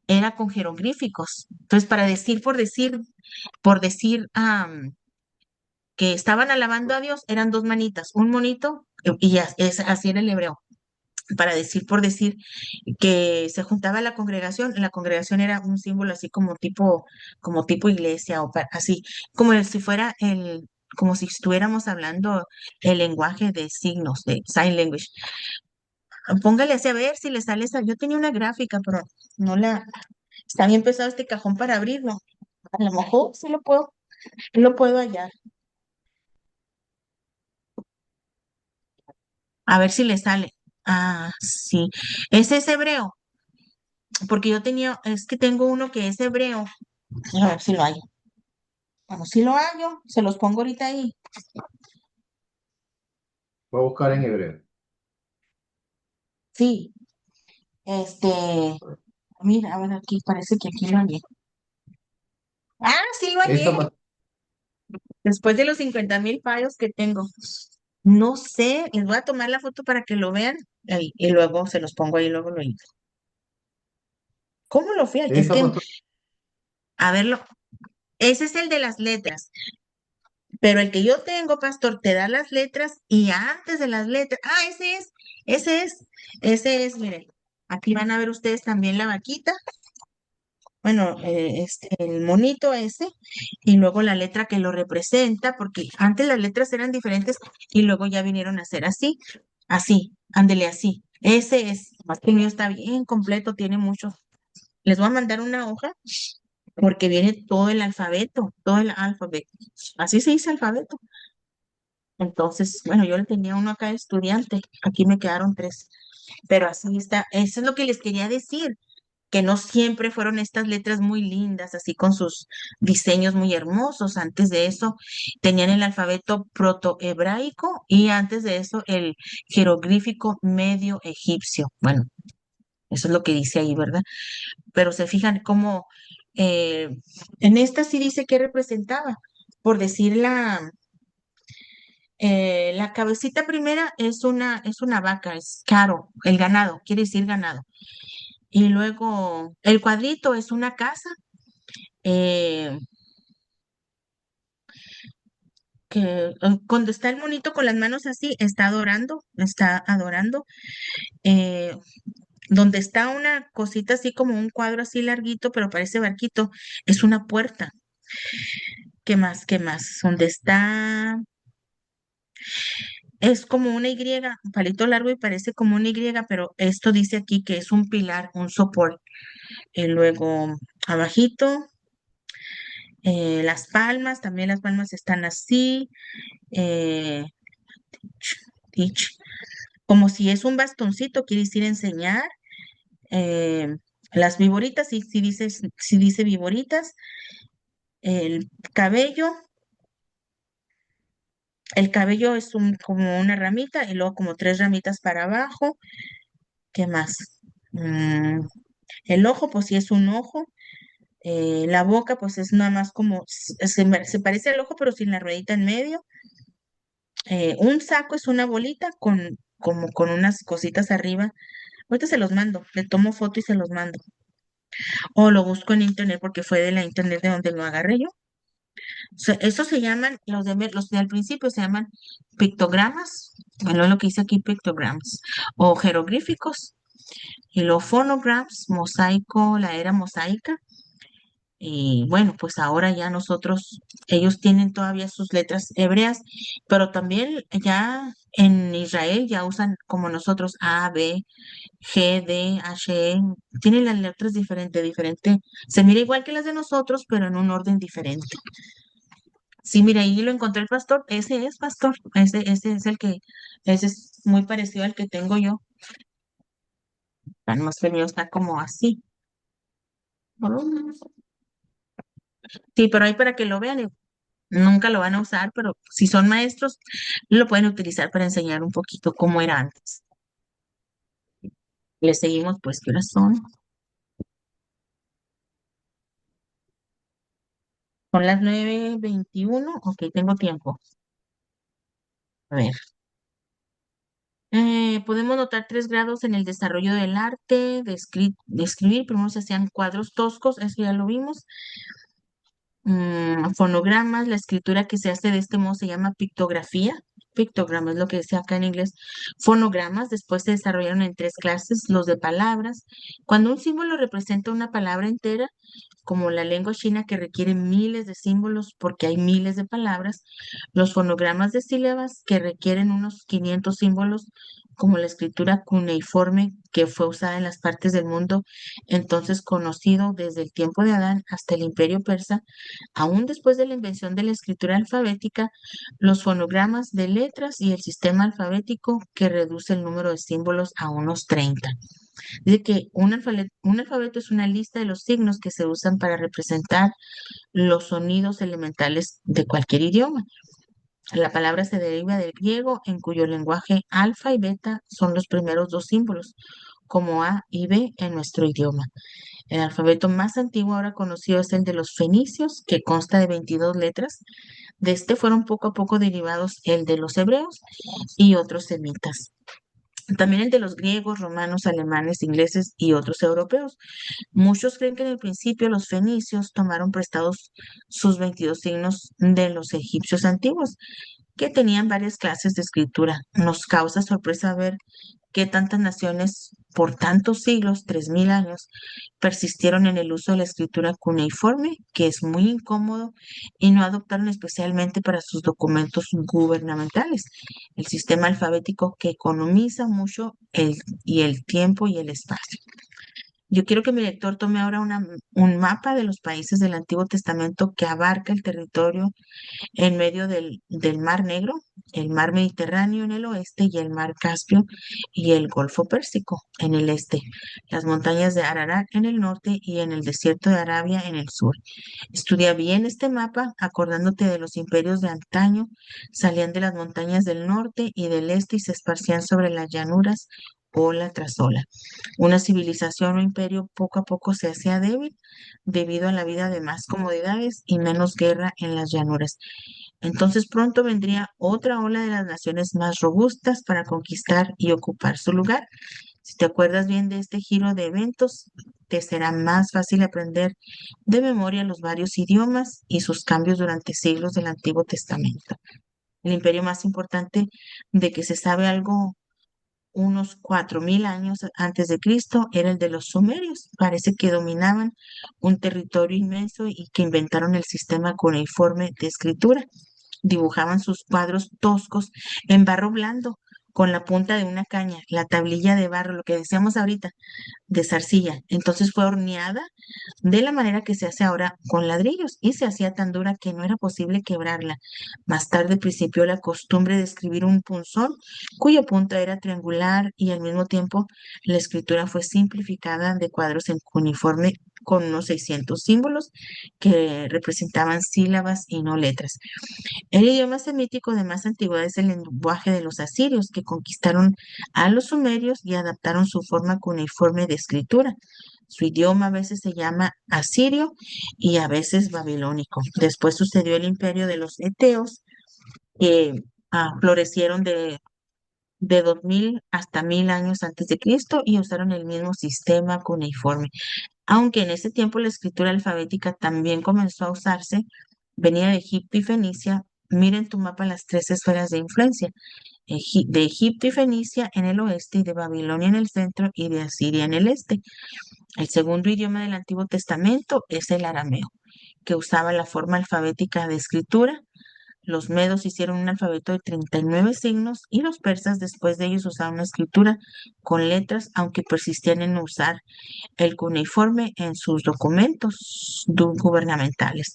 era con jeroglíficos. Entonces, para decir, por decir que estaban alabando a Dios, eran 2 manitas, un monito, y ya, así era el hebreo. Para decir, por decir, que se juntaba la congregación era un símbolo así como tipo iglesia, así, como si fuera como si estuviéramos hablando el lenguaje de signos, de sign language. Póngale así a ver si le sale esa. Yo tenía una gráfica, pero no está bien pesado este cajón para abrirlo. A lo mejor sí lo puedo hallar. A ver si le sale. Ah, sí. Ese es hebreo, porque es que tengo uno que es hebreo. A ver si lo hallo. Bueno, si lo hallo, se los pongo ahorita ahí. Voy a buscar en hebreo. Sí. Este, mira, a ver aquí, parece que aquí lo hallé. Ah, sí lo hallé. Esta, Después de los 50,000 fallos que tengo. No sé, les voy a tomar la foto para que lo vean y luego se los pongo ahí, luego lo hice. ¿Cómo lo fui? Es esta que, pastora, a verlo, ese es el de las letras, pero el que yo tengo, pastor, te da las letras y antes de las letras, ese es, miren, aquí van a ver ustedes también la vaquita, bueno, el monito ese, y luego la letra que lo representa, porque antes las letras eran diferentes y luego ya vinieron a ser así, ándele así. Ese es, más que el mío está bien completo, tiene mucho. Les voy a mandar una hoja porque viene todo el alfabeto. Así se dice alfabeto. Entonces, bueno, yo le tenía uno acá de estudiante, aquí me quedaron 3, pero así está. Eso es lo que les quería decir, que no siempre fueron estas letras muy lindas, así con sus diseños muy hermosos. Antes de eso tenían el alfabeto protohebraico y antes de eso el jeroglífico medio egipcio. Bueno, eso es lo que dice ahí, ¿verdad? Pero se fijan cómo eh, en esta sí dice que representaba, por decir la cabecita primera es una vaca, es caro, el ganado, quiere decir ganado. Y luego el cuadrito es una casa, eh, cuando está el monito con las manos así, está adorando. eh, donde está una cosita así como un cuadro así larguito, pero parece barquito, es una puerta. ¿Qué más? ¿Qué más? Donde está, es como una Y, un palito largo y parece como una Y, pero esto dice aquí que es un pilar, un soporte. Y luego, abajito, las palmas, también las palmas están así, eh, teach, como si es un bastoncito, quiere decir enseñar. eh, las viboritas, sí dice viboritas. El cabello, el cabello es como una ramita y luego como 3 ramitas para abajo. ¿Qué más? Mm, el ojo, pues sí es un ojo. La boca, pues es nada más como, se parece al ojo, pero sin la ruedita en medio. Un saco es una bolita como con unas cositas arriba. Ahorita se los mando, le tomo foto y se los mando. O lo busco en internet porque fue de la internet de donde lo agarré yo. Eso se llaman, los de al principio se llaman pictogramas. Bueno, es lo que dice aquí, pictogramas. O jeroglíficos. Y los phonograms, mosaico, la era mosaica. Y bueno, pues ahora ya ellos tienen todavía sus letras hebreas, pero también ya en Israel ya usan como nosotros A, B, G, D, H, E. Tienen las letras diferente. Se mira igual que las de nosotros, pero en un orden diferente. Sí, mira, ahí lo encontré el pastor. Ese es pastor. Ese es el que, ese es muy parecido al que tengo yo. Además, el mío está como así. Sí, pero ahí para que lo vean, nunca lo van a usar, pero si son maestros, lo pueden utilizar para enseñar un poquito cómo era antes. Le seguimos, pues, ¿qué horas son? Son las 9:21. Ok, tengo tiempo. A ver. Podemos notar 3 grados en el desarrollo del arte, de escribir. Primero se hacían cuadros toscos, eso ya lo vimos. Fonogramas, la escritura que se hace de este modo se llama pictografía. Pictograma es lo que dice acá en inglés. Fonogramas, después se desarrollaron en 3 clases, los de palabras. Cuando un símbolo representa una palabra entera, como la lengua china que requiere miles de símbolos porque hay miles de palabras, los fonogramas de sílabas que requieren unos 500 símbolos, como la escritura cuneiforme que fue usada en las partes del mundo entonces conocido desde el tiempo de Adán hasta el Imperio Persa, aún después de la invención de la escritura alfabética, los fonogramas de letras y el sistema alfabético que reduce el número de símbolos a unos 30. Dice que un alfabeto es una lista de los signos que se usan para representar los sonidos elementales de cualquier idioma. La palabra se deriva del griego, en cuyo lenguaje alfa y beta son los primeros 2 símbolos, como A y B en nuestro idioma. El alfabeto más antiguo ahora conocido es el de los fenicios, que consta de 22 letras. De este fueron poco a poco derivados el de los hebreos y otros semitas. También el de los griegos, romanos, alemanes, ingleses y otros europeos. Muchos creen que en el principio los fenicios tomaron prestados sus 22 signos de los egipcios antiguos, que tenían varias clases de escritura. Nos causa sorpresa ver que tantas naciones por tantos siglos, 3000 años, persistieron en el uso de la escritura cuneiforme, que es muy incómodo, y no adoptaron especialmente para sus documentos gubernamentales. El sistema alfabético que economiza mucho el tiempo y el espacio. Yo quiero que mi lector tome ahora un mapa de los países del Antiguo Testamento que abarca el territorio en medio del Mar Negro, el Mar Mediterráneo en el oeste y el Mar Caspio y el Golfo Pérsico en el este, las montañas de Ararat en el norte y en el desierto de Arabia en el sur. Estudia bien este mapa, acordándote de los imperios de antaño, salían de las montañas del norte y del este y se esparcían sobre las llanuras ola tras ola. Una civilización o imperio poco a poco se hacía débil debido a la vida de más comodidades y menos guerra en las llanuras. Entonces pronto vendría otra ola de las naciones más robustas para conquistar y ocupar su lugar. Si te acuerdas bien de este giro de eventos, te será más fácil aprender de memoria los varios idiomas y sus cambios durante siglos del Antiguo Testamento. El imperio más importante de que se sabe algo unos 4000 años antes de Cristo era el de los sumerios. Parece que dominaban un territorio inmenso y que inventaron el sistema cuneiforme de escritura. Dibujaban sus cuadros toscos en barro blando con la punta de una caña, la tablilla de barro, lo que decíamos ahorita, de zarcilla. Entonces fue horneada de la manera que se hace ahora con ladrillos y se hacía tan dura que no era posible quebrarla. Más tarde principió la costumbre de escribir un punzón cuya punta era triangular y al mismo tiempo la escritura fue simplificada de cuadros en cuneiforme con unos 600 símbolos que representaban sílabas y no letras. El idioma semítico de más antigüedad es el lenguaje de los asirios, que conquistaron a los sumerios y adaptaron su forma cuneiforme de escritura. Su idioma a veces se llama asirio y a veces babilónico. Después sucedió el imperio de los eteos, que florecieron de 2000 hasta 1000 años antes de Cristo y usaron el mismo sistema cuneiforme. Aunque en ese tiempo la escritura alfabética también comenzó a usarse, venía de Egipto y Fenicia. Mira en tu mapa las 3 esferas de influencia, de Egipto y Fenicia en el oeste y de Babilonia en el centro y de Asiria en el este. El segundo idioma del Antiguo Testamento es el arameo, que usaba la forma alfabética de escritura. Los medos hicieron un alfabeto de 39 signos y los persas después de ellos usaban una escritura con letras, aunque persistían en usar el cuneiforme en sus documentos gubernamentales.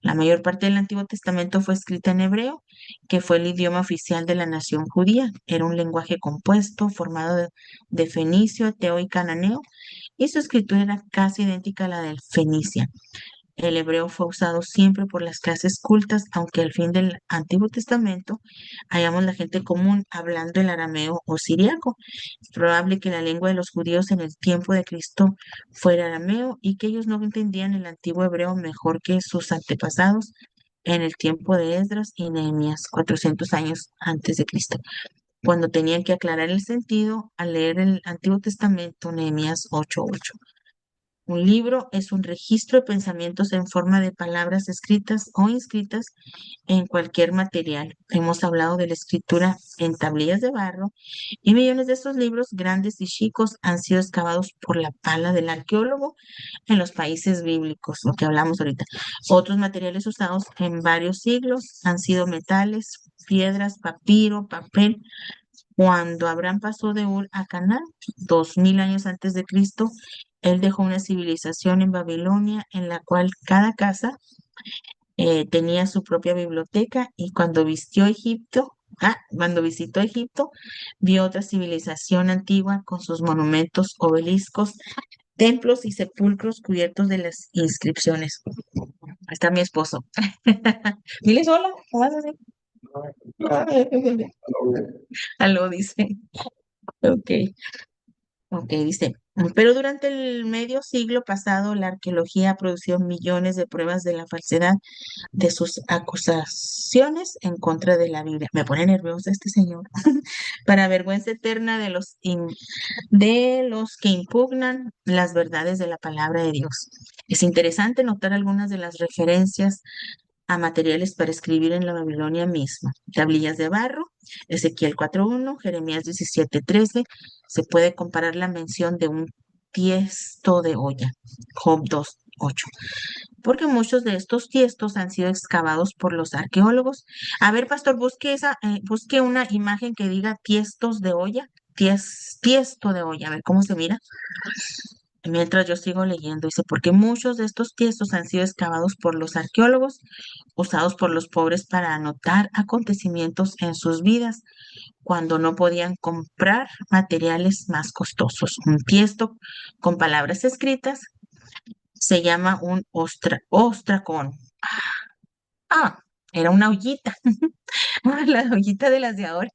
La mayor parte del Antiguo Testamento fue escrita en hebreo, que fue el idioma oficial de la nación judía. Era un lenguaje compuesto, formado de fenicio, eteo y cananeo, y su escritura era casi idéntica a la del fenicia. El hebreo fue usado siempre por las clases cultas, aunque al fin del Antiguo Testamento hallamos la gente común hablando el arameo o siriaco. Es probable que la lengua de los judíos en el tiempo de Cristo fuera arameo y que ellos no entendían el antiguo hebreo mejor que sus antepasados en el tiempo de Esdras y Nehemías, 400 años antes de Cristo, cuando tenían que aclarar el sentido al leer el Antiguo Testamento, Nehemías 8:8. Un libro es un registro de pensamientos en forma de palabras escritas o inscritas en cualquier material. Hemos hablado de la escritura en tablillas de barro y millones de estos libros, grandes y chicos, han sido excavados por la pala del arqueólogo en los países bíblicos, lo que hablamos ahorita. Otros materiales usados en varios siglos han sido metales, piedras, papiro, papel. Cuando Abraham pasó de Ur a Canaán, 2000 años antes de Cristo, él dejó una civilización en Babilonia en la cual cada casa tenía su propia biblioteca y cuando visitó Egipto, vio otra civilización antigua con sus monumentos, obeliscos, templos y sepulcros cubiertos de las inscripciones. Ahí está mi esposo. Diles hola, ¿cómo vas a hacer? Aló, dice. Ok. Ok, dice, pero durante el medio siglo pasado, la arqueología ha producido millones de pruebas de la falsedad de sus acusaciones en contra de la Biblia. Me pone nerviosa este señor. Para vergüenza eterna de los que impugnan las verdades de la palabra de Dios. Es interesante notar algunas de las referencias a materiales para escribir en la Babilonia misma. Tablillas de barro, Ezequiel 4:1, Jeremías 17:13. Se puede comparar la mención de un tiesto de olla, Job 2:8. Porque muchos de estos tiestos han sido excavados por los arqueólogos. A ver, pastor, busque una imagen que diga tiestos de olla, tiesto de olla, a ver cómo se mira. Mientras yo sigo leyendo, dice, porque muchos de estos tiestos han sido excavados por los arqueólogos, usados por los pobres para anotar acontecimientos en sus vidas cuando no podían comprar materiales más costosos. Un tiesto con palabras escritas se llama un ostracón. Ah, era una ollita, la ollita de las de ahora.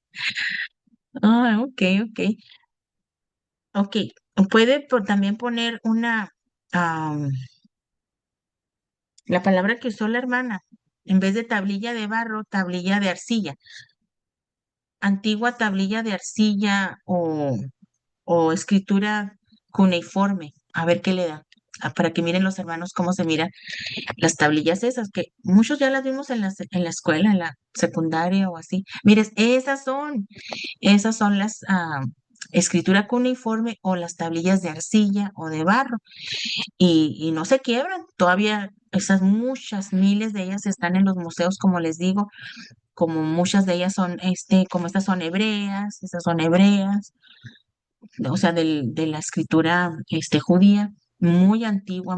Ah, ok, ok. Ok, puede también poner la palabra que usó la hermana, en vez de tablilla de barro, tablilla de arcilla. Antigua tablilla de arcilla o escritura cuneiforme. A ver qué le da. Para que miren los hermanos cómo se miran las tablillas esas, que muchos ya las vimos en la escuela, en la secundaria o así. Mires, esas son las escritura cuneiforme o las tablillas de arcilla o de barro y no se quiebran. Todavía esas muchas, miles de ellas están en los museos, como les digo, como muchas de ellas son, como estas son hebreas, estas son hebreas, o sea, de la escritura judía, muy antigua,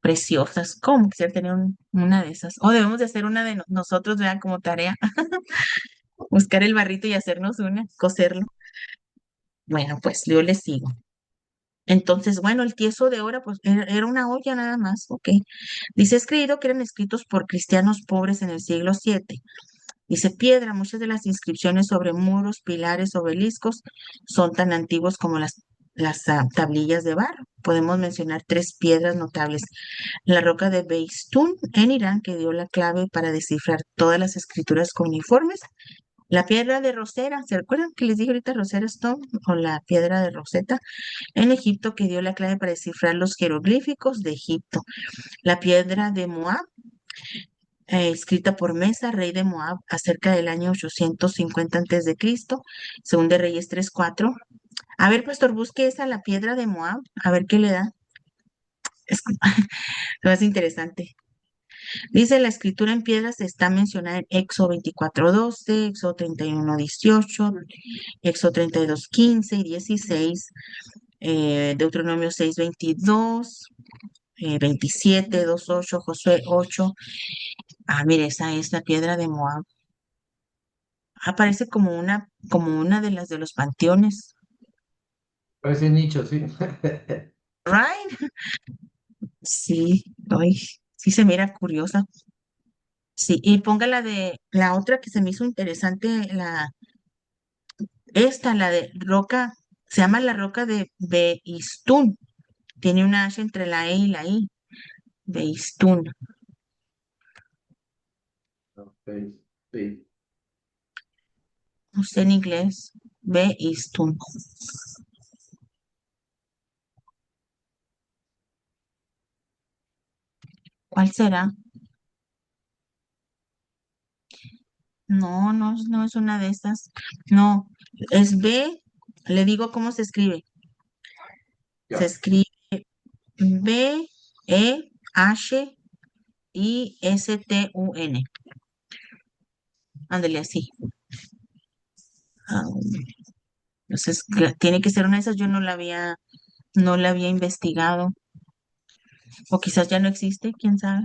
preciosas. ¿Cómo quisiera tener una de esas? O debemos de hacer una de nosotros, vean, como tarea, buscar el barrito y hacernos una, coserlo. Bueno, pues yo les sigo. Entonces, bueno, el tieso de ora, pues era una olla nada más, ok. Dice, es creído que eran escritos por cristianos pobres en el siglo VII. Dice piedra, muchas de las inscripciones sobre muros, pilares, obeliscos son tan antiguos como las tablillas de barro. Podemos mencionar 3 piedras notables. La roca de Beistún en Irán, que dio la clave para descifrar todas las escrituras cuneiformes. La piedra de Rosera, ¿se recuerdan que les dije ahorita Rosera Stone o la piedra de Rosetta en Egipto, que dio la clave para descifrar los jeroglíficos de Egipto? La piedra de Moab, escrita por Mesa, rey de Moab, acerca del año 850 a.C., según de Reyes 3:4. A ver, pastor, busque esa, la piedra de Moab, a ver qué le da. Es más interesante. Dice, la escritura en piedras está mencionada en Éxodo 24:12, Éxodo 31:18, Éxodo 32:15 y 16, Deuteronomio 6:22, 27, 2:8, Josué 8. Ah, mire, esa es la piedra de Moab. Aparece como una de las de los panteones. Parece nicho, sí. Right? Sí, ay, sí se mira curiosa. Sí, y ponga la de la otra que se me hizo interesante, la de roca, se llama la roca de Beistún. Tiene una H entre la E y la I. Beistún. Ok, sí. No sé en inglés. Beistún. ¿Cuál será? No, no, no es una de estas. No, es B. Le digo cómo se escribe. Se Ya. escribe Behiston. Ándale así. Ah, entonces, tiene que ser una de esas. Yo no la había investigado. O quizás ya no existe, quién sabe.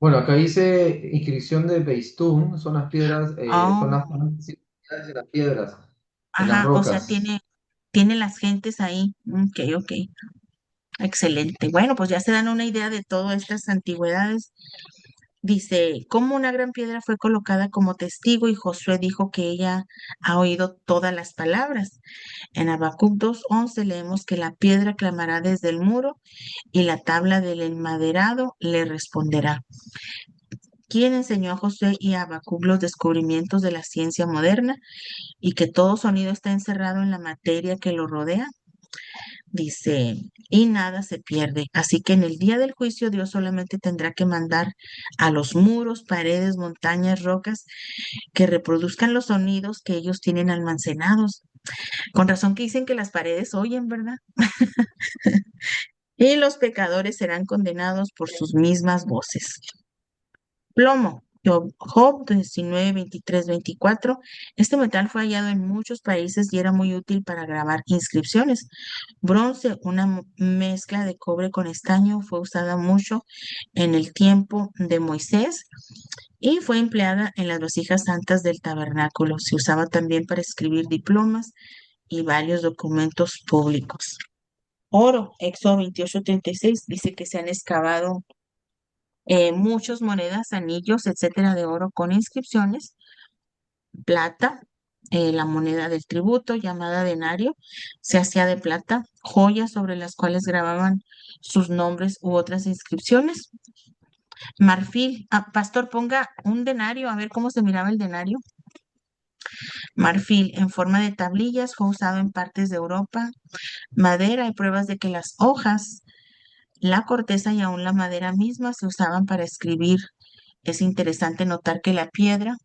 Bueno, acá dice inscripción de Beistún, son las piedras, son Oh, las similares de las piedras en las ajá, o sea, rocas. tiene las gentes ahí. Ok, ok. Excelente. Bueno, pues ya se dan una idea de todas estas antigüedades. Dice, cómo una gran piedra fue colocada como testigo y Josué dijo que ella ha oído todas las palabras. En Habacuc 2:11 leemos que la piedra clamará desde el muro y la tabla del enmaderado le responderá. ¿Quién enseñó a Josué y a Habacuc los descubrimientos de la ciencia moderna y que todo sonido está encerrado en la materia que lo rodea? Dice, y nada se pierde. Así que en el día del juicio Dios solamente tendrá que mandar a los muros, paredes, montañas, rocas que reproduzcan los sonidos que ellos tienen almacenados. Con razón que dicen que las paredes oyen, ¿verdad? Y los pecadores serán condenados por sus mismas voces. Plomo. Job 19, 23, 24. Este metal fue hallado en muchos países y era muy útil para grabar inscripciones. Bronce, una mezcla de cobre con estaño, fue usada mucho en el tiempo de Moisés y fue empleada en las vasijas santas del tabernáculo. Se usaba también para escribir diplomas y varios documentos públicos. Oro, Éxodo 28:36, dice que se han excavado muchas monedas, anillos, etcétera, de oro con inscripciones. Plata, la moneda del tributo llamada denario, se hacía de plata, joyas sobre las cuales grababan sus nombres u otras inscripciones. Marfil, pastor, ponga un denario, a ver cómo se miraba el denario. Marfil en forma de tablillas fue usado en partes de Europa. Madera, hay pruebas de que las hojas, la corteza y aún la madera misma se usaban para escribir. Es interesante notar que la piedra,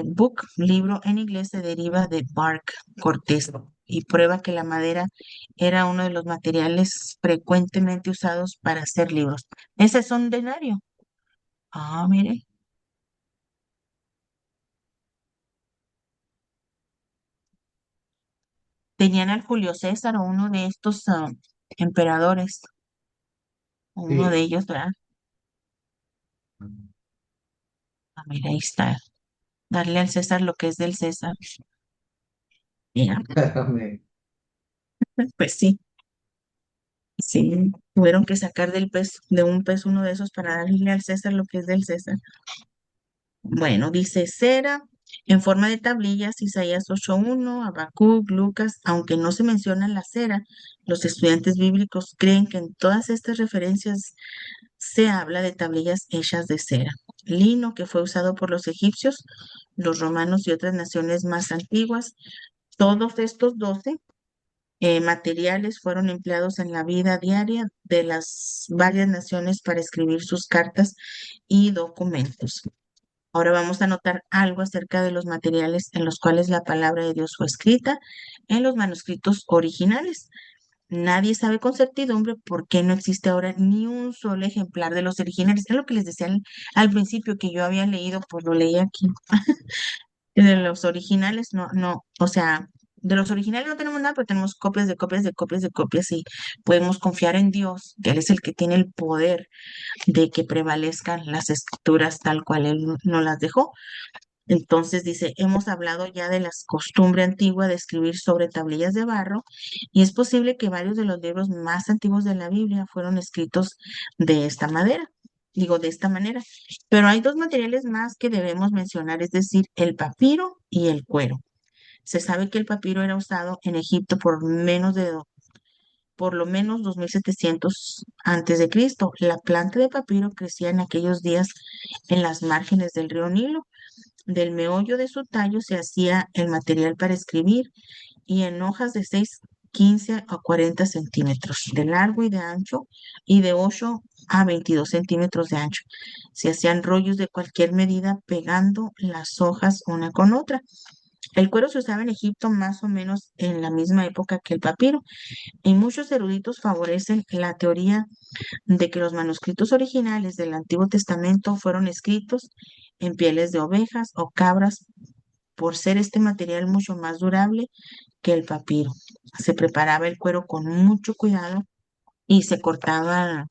book, libro en inglés, se deriva de bark, corteza, y prueba que la madera era uno de los materiales frecuentemente usados para hacer libros. Ese es un denario. Ah, mire. Tenían al Julio César o uno de estos emperadores, o uno de Sí. ellos, ¿verdad? Ah, mira, ahí está. Darle al César lo que es del César. Mira, Amén. pues sí, sí. Tuvieron que sacar de un peso uno de esos para darle al César lo que es del César. Bueno, dice cera en forma de tablillas, Isaías 8:1, Habacuc, Lucas, aunque no se menciona la cera, los estudiantes bíblicos creen que en todas estas referencias se habla de tablillas hechas de cera. Lino, que fue usado por los egipcios, los romanos y otras naciones más antiguas. Todos estos 12 materiales fueron empleados en la vida diaria de las varias naciones para escribir sus cartas y documentos. Ahora vamos a notar algo acerca de los materiales en los cuales la palabra de Dios fue escrita en los manuscritos originales. Nadie sabe con certidumbre por qué no existe ahora ni un solo ejemplar de los originales. Es lo que les decía al principio que yo había leído, pues lo leí aquí. De los originales, no, no, o sea, De los originales no tenemos nada, pero tenemos copias de copias de copias de copias y podemos confiar en Dios, que Él es el que tiene el poder de que prevalezcan las escrituras tal cual Él nos las dejó. Entonces dice, hemos hablado ya de la costumbre antigua de escribir sobre tablillas de barro y es posible que varios de los libros más antiguos de la Biblia fueron escritos de esta madera, digo de esta manera. Pero hay dos materiales más que debemos mencionar, es decir, el papiro y el cuero. Se sabe que el papiro era usado en Egipto por lo menos 2700 antes de Cristo. La planta de papiro crecía en aquellos días en las márgenes del río Nilo. Del meollo de su tallo se hacía el material para escribir y en hojas de 6, 15 a 40 centímetros de largo y de ancho y de 8 a 22 centímetros de ancho. Se hacían rollos de cualquier medida pegando las hojas una con otra. El cuero se usaba en Egipto más o menos en la misma época que el papiro y muchos eruditos favorecen la teoría de que los manuscritos originales del Antiguo Testamento fueron escritos en pieles de ovejas o cabras por ser este material mucho más durable que el papiro. Se preparaba el cuero con mucho cuidado y se cortaban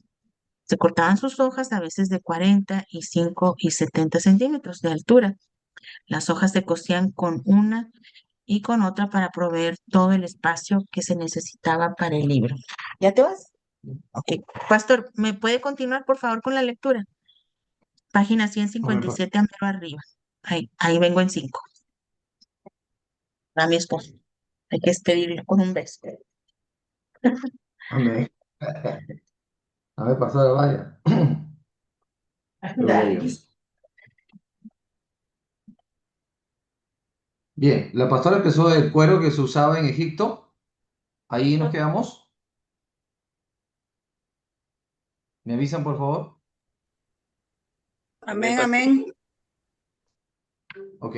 sus hojas a veces de 45 y 70 centímetros de altura. Las hojas se cosían con una y con otra para proveer todo el espacio que se necesitaba para el libro. ¿Ya te vas? Ok. Pastor, ¿me puede continuar por favor con la lectura? Página Amén, 157 a mero arriba. Ahí vengo en 5. A mi esposo. Hay que despedirlo con un beso. amén. Amén, pastora, vaya. Gloria a Dale. Dios. Bien, la pastora empezó del cuero que se usaba en Egipto. Ahí nos quedamos. ¿Me avisan, por favor? Amén, amén. Ok.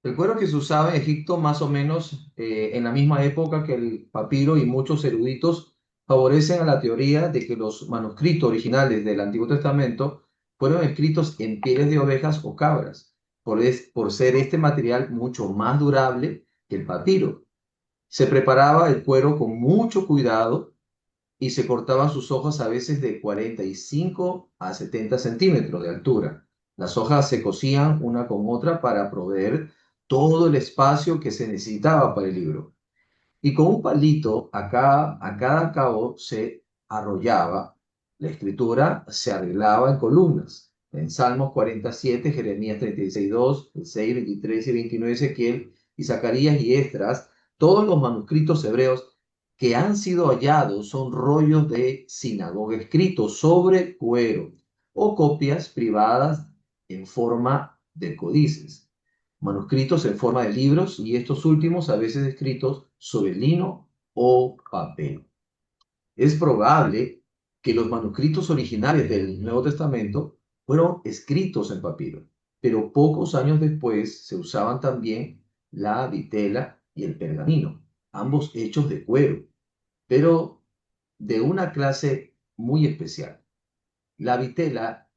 El cuero que se usaba en Egipto más o menos en la misma época que el papiro y muchos eruditos favorecen a la teoría de que los manuscritos originales del Antiguo Testamento fueron escritos en pieles de ovejas o cabras, por ser este material mucho más durable que el papiro. Se preparaba el cuero con mucho cuidado y se cortaban sus hojas a veces de 45 a 70 centímetros de altura. Las hojas se cosían una con otra para proveer todo el espacio que se necesitaba para el libro. Y con un palito a cada cabo se arrollaba. La escritura se arreglaba en columnas. En Salmos 47, Jeremías 36, 2, 6, 23 y 29, Ezequiel y Zacarías y Esdras, todos los manuscritos hebreos que han sido hallados son rollos de sinagoga escritos sobre cuero o copias privadas en forma de códices, manuscritos en forma de libros y estos últimos a veces escritos sobre lino o papel. Es probable que los manuscritos originales del Nuevo Testamento fueron escritos en papiro, pero pocos años después se usaban también la vitela y el pergamino, ambos hechos de cuero, pero de una clase muy especial. La vitela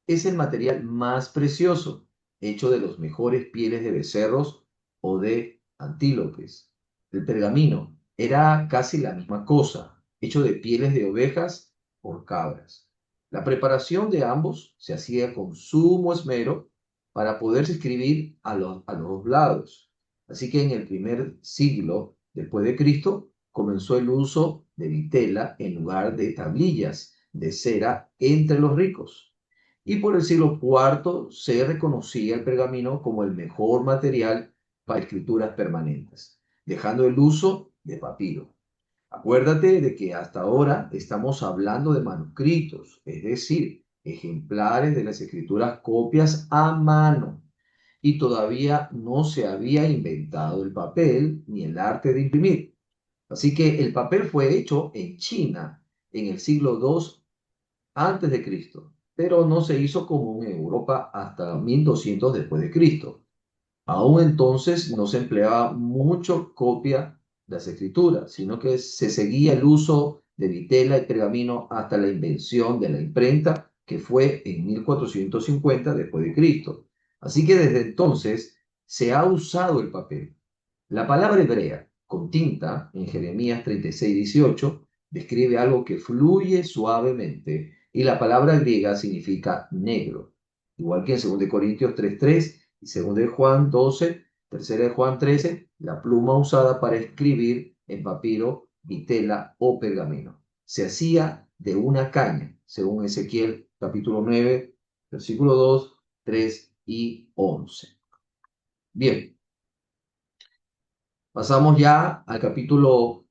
es el material más precioso, hecho de los mejores pieles de becerros o de antílopes. El pergamino era casi la misma cosa, hecho de pieles de ovejas o cabras. La preparación de ambos se hacía con sumo esmero para poderse escribir a los dos lados. Así que en el primer siglo después de Cristo comenzó el uso de vitela en lugar de tablillas de cera entre los ricos. Y por el siglo IV se reconocía el pergamino como el mejor material para escrituras permanentes, dejando el uso de papiro. Acuérdate de que hasta ahora estamos hablando de manuscritos, es decir, ejemplares de las escrituras, copias a mano, y todavía no se había inventado el papel ni el arte de imprimir. Así que el papel fue hecho en China en el siglo II antes de Cristo, pero no se hizo común en Europa hasta 1200 después de Cristo. Aún entonces no se empleaba mucho copia de las escrituras, sino que se seguía el uso de vitela y pergamino hasta la invención de la imprenta, que fue en 1450 después de Cristo. Así que desde entonces se ha usado el papel. La palabra hebrea con tinta en Jeremías 36:18 describe algo que fluye suavemente y la palabra griega significa negro. Igual que en 2 Corintios 3:3 y 2 de Juan 12, 3 de Juan 13, la pluma usada para escribir en papiro, vitela o pergamino. Se hacía de una caña, según Ezequiel capítulo 9, versículo 2, 3 y 11. Bien, pasamos ya al capítulo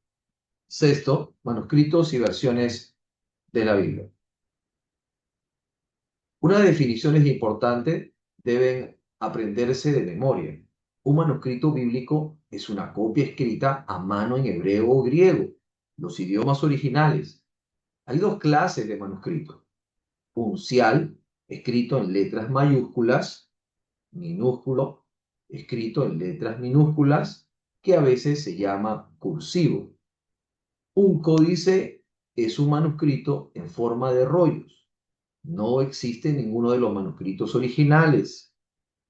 6, manuscritos y versiones de la Biblia. Una definición importante deben aprenderse de memoria. Un manuscrito bíblico es una copia escrita a mano en hebreo o griego, los idiomas originales. Hay dos clases de manuscritos. Uncial, escrito en letras mayúsculas, minúsculo, escrito en letras minúsculas, que a veces se llama cursivo. Un códice es un manuscrito en forma de rollos. No existe ninguno de los manuscritos originales,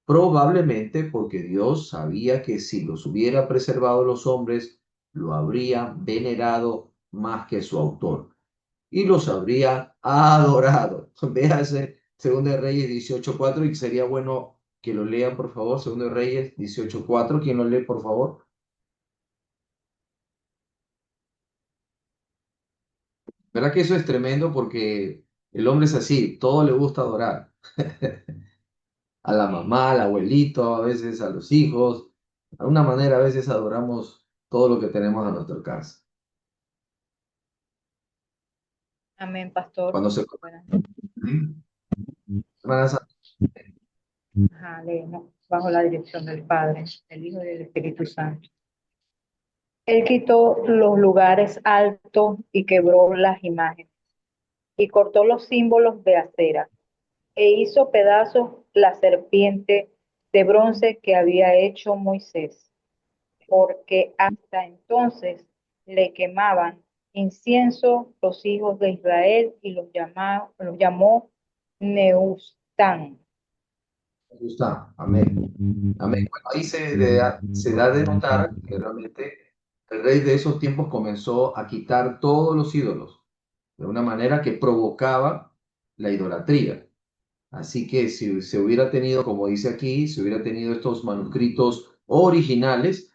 probablemente porque Dios sabía que si los hubiera preservado los hombres, lo habrían venerado más que su autor y los habría adorado. Véase 2 de Reyes 18:4 y sería bueno que lo lean, por favor. 2 de Reyes 18:4. ¿Quién lo lee, por favor? ¿Verdad que eso es tremendo? Porque el hombre es así, todo le gusta adorar. A la mamá, al abuelito, a veces a los hijos. De alguna manera a veces adoramos todo lo que tenemos a nuestro alcance. Amén, pastor. Cuando se... Buenas. Hermana Sandra, Ajá, leemos bajo la dirección del Padre, del Hijo y del Espíritu Santo. Él quitó los lugares altos y quebró las imágenes, y cortó los símbolos de acera, e hizo pedazos la serpiente de bronce que había hecho Moisés, porque hasta entonces le quemaban incienso los hijos de Israel y los llamó Neustán. me gusta. Amén. Amén. Bueno, ahí se da de notar que realmente el rey de esos tiempos comenzó a quitar todos los ídolos de una manera que provocaba la idolatría. Así que si se hubiera tenido, como dice aquí, si hubiera tenido estos manuscritos originales,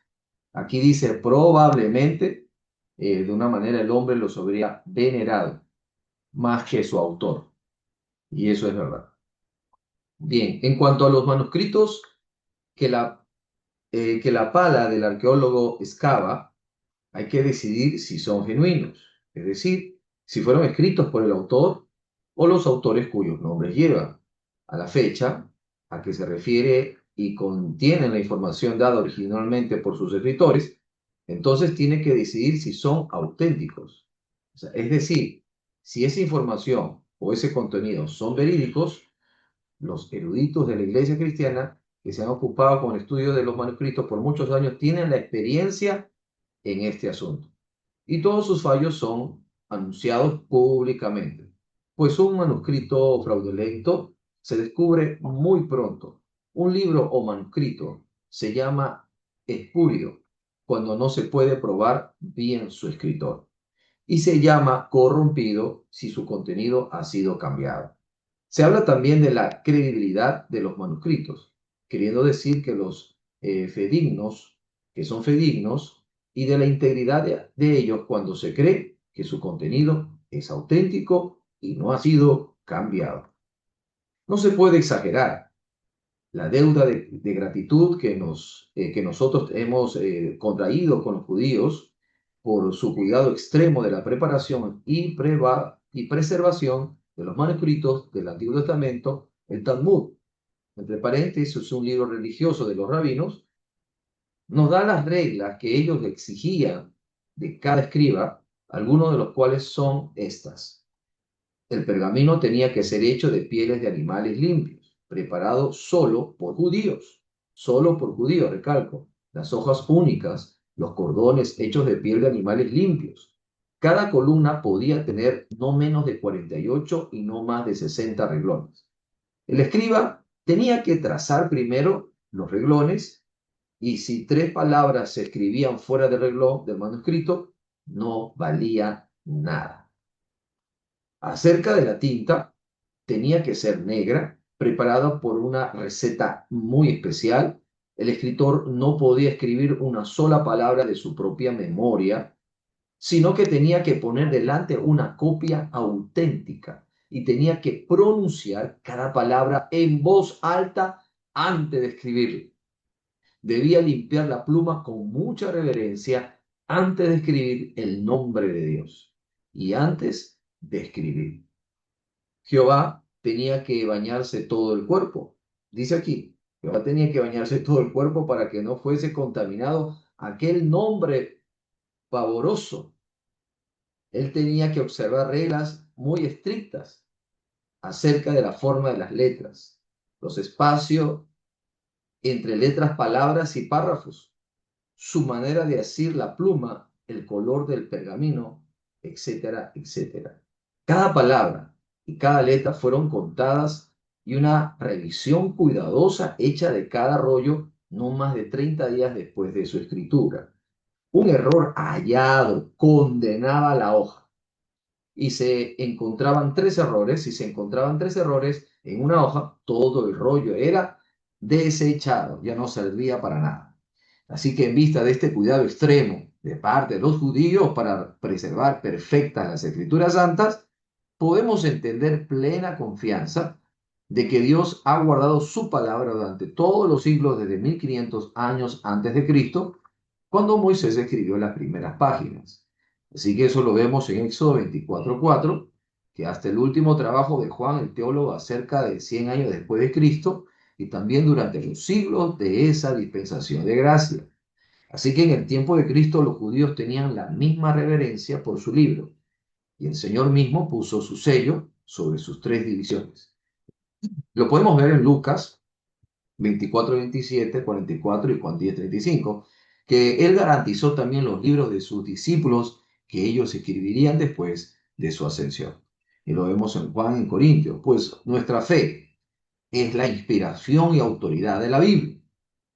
aquí dice probablemente, de una manera el hombre los habría venerado más que su autor. Y eso es verdad. Bien, en cuanto a los manuscritos que la pala del arqueólogo excava, hay que decidir si son genuinos, es decir, si fueron escritos por el autor o los autores cuyos nombres llevan. A la fecha a que se refiere y contienen la información dada originalmente por sus escritores, entonces tiene que decidir si son auténticos. O sea, es decir, si esa información o ese contenido son verídicos, los eruditos de la Iglesia cristiana que se han ocupado con el estudio de los manuscritos por muchos años tienen la experiencia en este asunto. Y todos sus fallos son anunciados públicamente. Pues un manuscrito fraudulento se descubre muy pronto. Un libro o manuscrito se llama espurio cuando no se puede probar bien su escritor. Y se llama corrompido si su contenido ha sido cambiado. Se habla también de la credibilidad de los manuscritos, queriendo decir que los fidedignos, que son fidedignos, y de la integridad de ellos cuando se cree que su contenido es auténtico y no ha sido cambiado. No se puede exagerar. La deuda de gratitud que nosotros hemos contraído con los judíos por su cuidado extremo de la preparación y preservación de los manuscritos del Antiguo Testamento, el Talmud, entre paréntesis, es un libro religioso de los rabinos, nos da las reglas que ellos exigían de cada escriba, algunos de los cuales son estas. El pergamino tenía que ser hecho de pieles de animales limpios, preparado solo por judíos, recalco, las hojas únicas, los cordones hechos de piel de animales limpios. Cada columna podía tener no menos de 48 y no más de 60 reglones. El escriba tenía que trazar primero los reglones Y si 3 palabras se escribían fuera del reloj del manuscrito, no valía nada. Acerca de la tinta, tenía que ser negra, preparada por una receta muy especial. El escritor no podía escribir una sola palabra de su propia memoria, sino que tenía que poner delante una copia auténtica y tenía que pronunciar cada palabra en voz alta antes de escribirla. Debía limpiar la pluma con mucha reverencia antes de escribir el nombre de Dios y antes de escribir. Jehová tenía que bañarse todo el cuerpo. Dice aquí, Jehová tenía que bañarse todo el cuerpo para que no fuese contaminado aquel nombre pavoroso. Él tenía que observar reglas muy estrictas acerca de la forma de las letras, los espacios entre letras, palabras y párrafos, su manera de asir la pluma, el color del pergamino, etcétera, etcétera. Cada palabra y cada letra fueron contadas y una revisión cuidadosa hecha de cada rollo no más de 30 días después de su escritura. Un error hallado condenaba la hoja y se encontraban 3 errores. Si se encontraban 3 errores en una hoja, todo el rollo era desechado, ya no servía para nada. Así que en vista de este cuidado extremo de parte de los judíos para preservar perfectas las escrituras santas, podemos entender plena confianza de que Dios ha guardado su palabra durante todos los siglos desde 1500 años antes de Cristo, cuando Moisés escribió las primeras páginas. Así que eso lo vemos en Éxodo 24:4, que hasta el último trabajo de Juan el teólogo acerca de 100 años después de Cristo, y también durante los siglos de esa dispensación de gracia. Así que en el tiempo de Cristo los judíos tenían la misma reverencia por su libro, y el Señor mismo puso su sello sobre sus 3 divisiones. Lo podemos ver en Lucas 24:27, 44 y Juan 10:35, que Él garantizó también los libros de sus discípulos que ellos escribirían después de su ascensión. Y lo vemos en Juan en Corintios, pues nuestra fe es la inspiración y autoridad de la Biblia.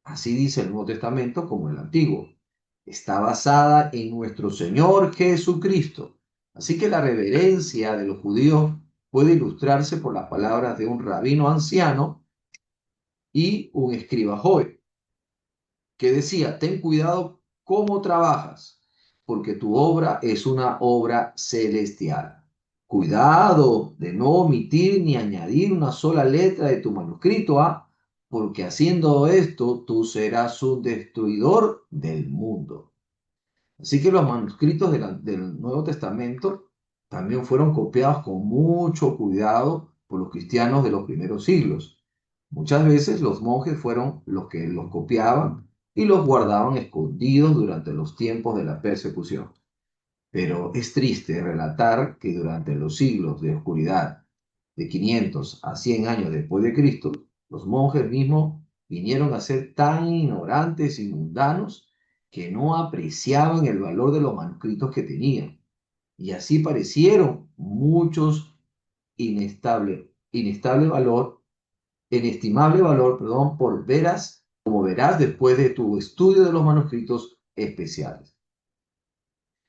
Así dice el Nuevo Testamento como el Antiguo. Está basada en nuestro Señor Jesucristo. Así que la reverencia de los judíos puede ilustrarse por las palabras de un rabino anciano y un escriba joven, que decía: ten cuidado cómo trabajas, porque tu obra es una obra celestial. Cuidado de no omitir ni añadir una sola letra de tu manuscrito, porque haciendo esto tú serás un destruidor del mundo. Así que los manuscritos del Nuevo Testamento también fueron copiados con mucho cuidado por los cristianos de los primeros siglos. Muchas veces los monjes fueron los que los copiaban y los guardaban escondidos durante los tiempos de la persecución. Pero es triste relatar que durante los siglos de oscuridad, de 500 a 100 años después de Cristo, los monjes mismos vinieron a ser tan ignorantes y mundanos que no apreciaban el valor de los manuscritos que tenían. Y así parecieron muchos inestimable valor, como verás después de tu estudio de los manuscritos especiales.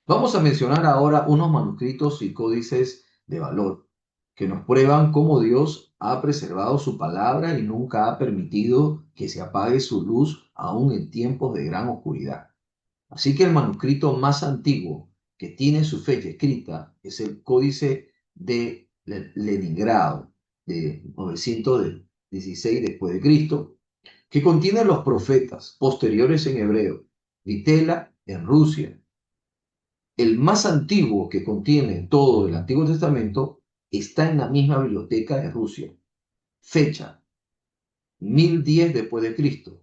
Vamos a mencionar ahora unos manuscritos y códices de valor que nos prueban cómo Dios ha preservado su palabra y nunca ha permitido que se apague su luz aún en tiempos de gran oscuridad. Así que el manuscrito más antiguo que tiene su fecha escrita es el Códice de Leningrado de 916 después de Cristo, que contiene los profetas posteriores en hebreo, Vitela en Rusia. El más antiguo que contiene todo el Antiguo Testamento está en la misma biblioteca de Rusia. Fecha 1010 después de Cristo.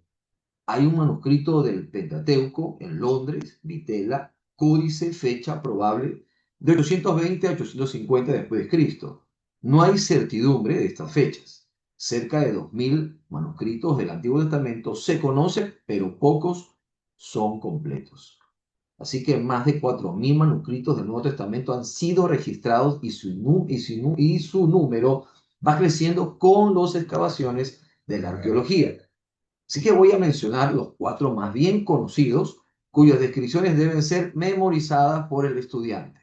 Hay un manuscrito del Pentateuco en Londres, Vitela, códice, fecha probable de 820 a 850 después de Cristo. No hay certidumbre de estas fechas. Cerca de 2000 manuscritos del Antiguo Testamento se conocen, pero pocos son completos. Así que más de 4000 manuscritos del Nuevo Testamento han sido registrados y su número va creciendo con las excavaciones de la arqueología. Así que voy a mencionar los 4 más bien conocidos, cuyas descripciones deben ser memorizadas por el estudiante.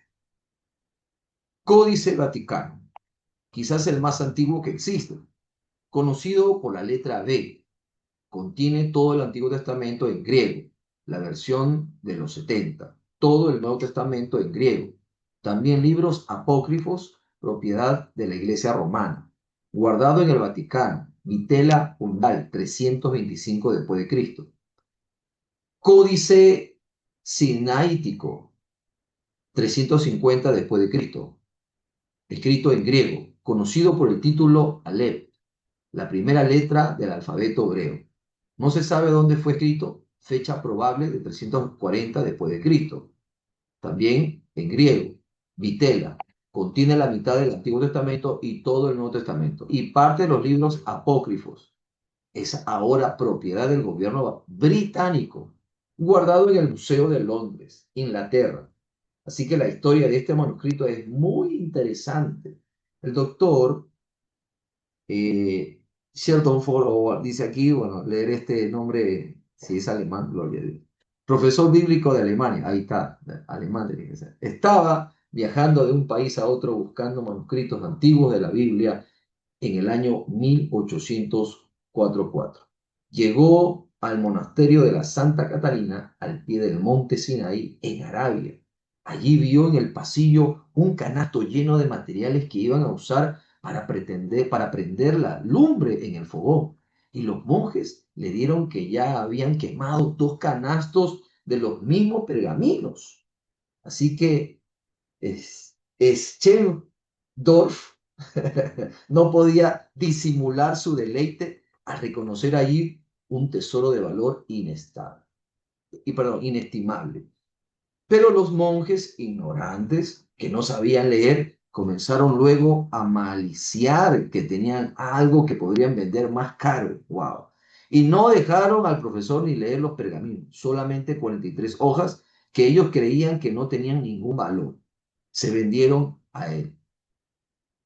Códice Vaticano, quizás el más antiguo que existe, conocido por la letra B. Contiene todo el Antiguo Testamento en griego, la versión de los 70, todo el Nuevo Testamento en griego, también libros apócrifos, propiedad de la Iglesia Romana, guardado en el Vaticano, Vitela Undal, 325 después de Cristo. Códice Sinaítico, 350 después de Cristo, escrito en griego, conocido por el título Aleph, la primera letra del alfabeto hebreo. No se sabe dónde fue escrito, fecha probable de 340 después de Cristo. También en griego, Vitela, contiene la mitad del Antiguo Testamento y todo el Nuevo Testamento, y parte de los libros apócrifos. Es ahora propiedad del gobierno británico, guardado en el Museo de Londres, Inglaterra. Así que la historia de este manuscrito es muy interesante. El doctor Sheldon Ford dice aquí, bueno, leer este nombre, si es alemán, gloria a Dios. Profesor bíblico de Alemania, ahí está, alemán tiene que ser. Estaba viajando de un país a otro buscando manuscritos antiguos de la Biblia en el año 1844. Llegó al monasterio de la Santa Catalina al pie del monte Sinaí en Arabia. Allí vio en el pasillo un canasto lleno de materiales que iban a usar para prender la lumbre en el fogón. Y los monjes le dieron que ya habían quemado 2 canastos de los mismos pergaminos. Así que Schendorf no podía disimular su deleite al reconocer allí un tesoro de valor inestimable. Pero los monjes ignorantes, que no sabían leer, comenzaron luego a maliciar que tenían algo que podrían vender más caro. ¡Wow! Y no dejaron al profesor ni leer los pergaminos, solamente 43 hojas que ellos creían que no tenían ningún valor. Se vendieron a él.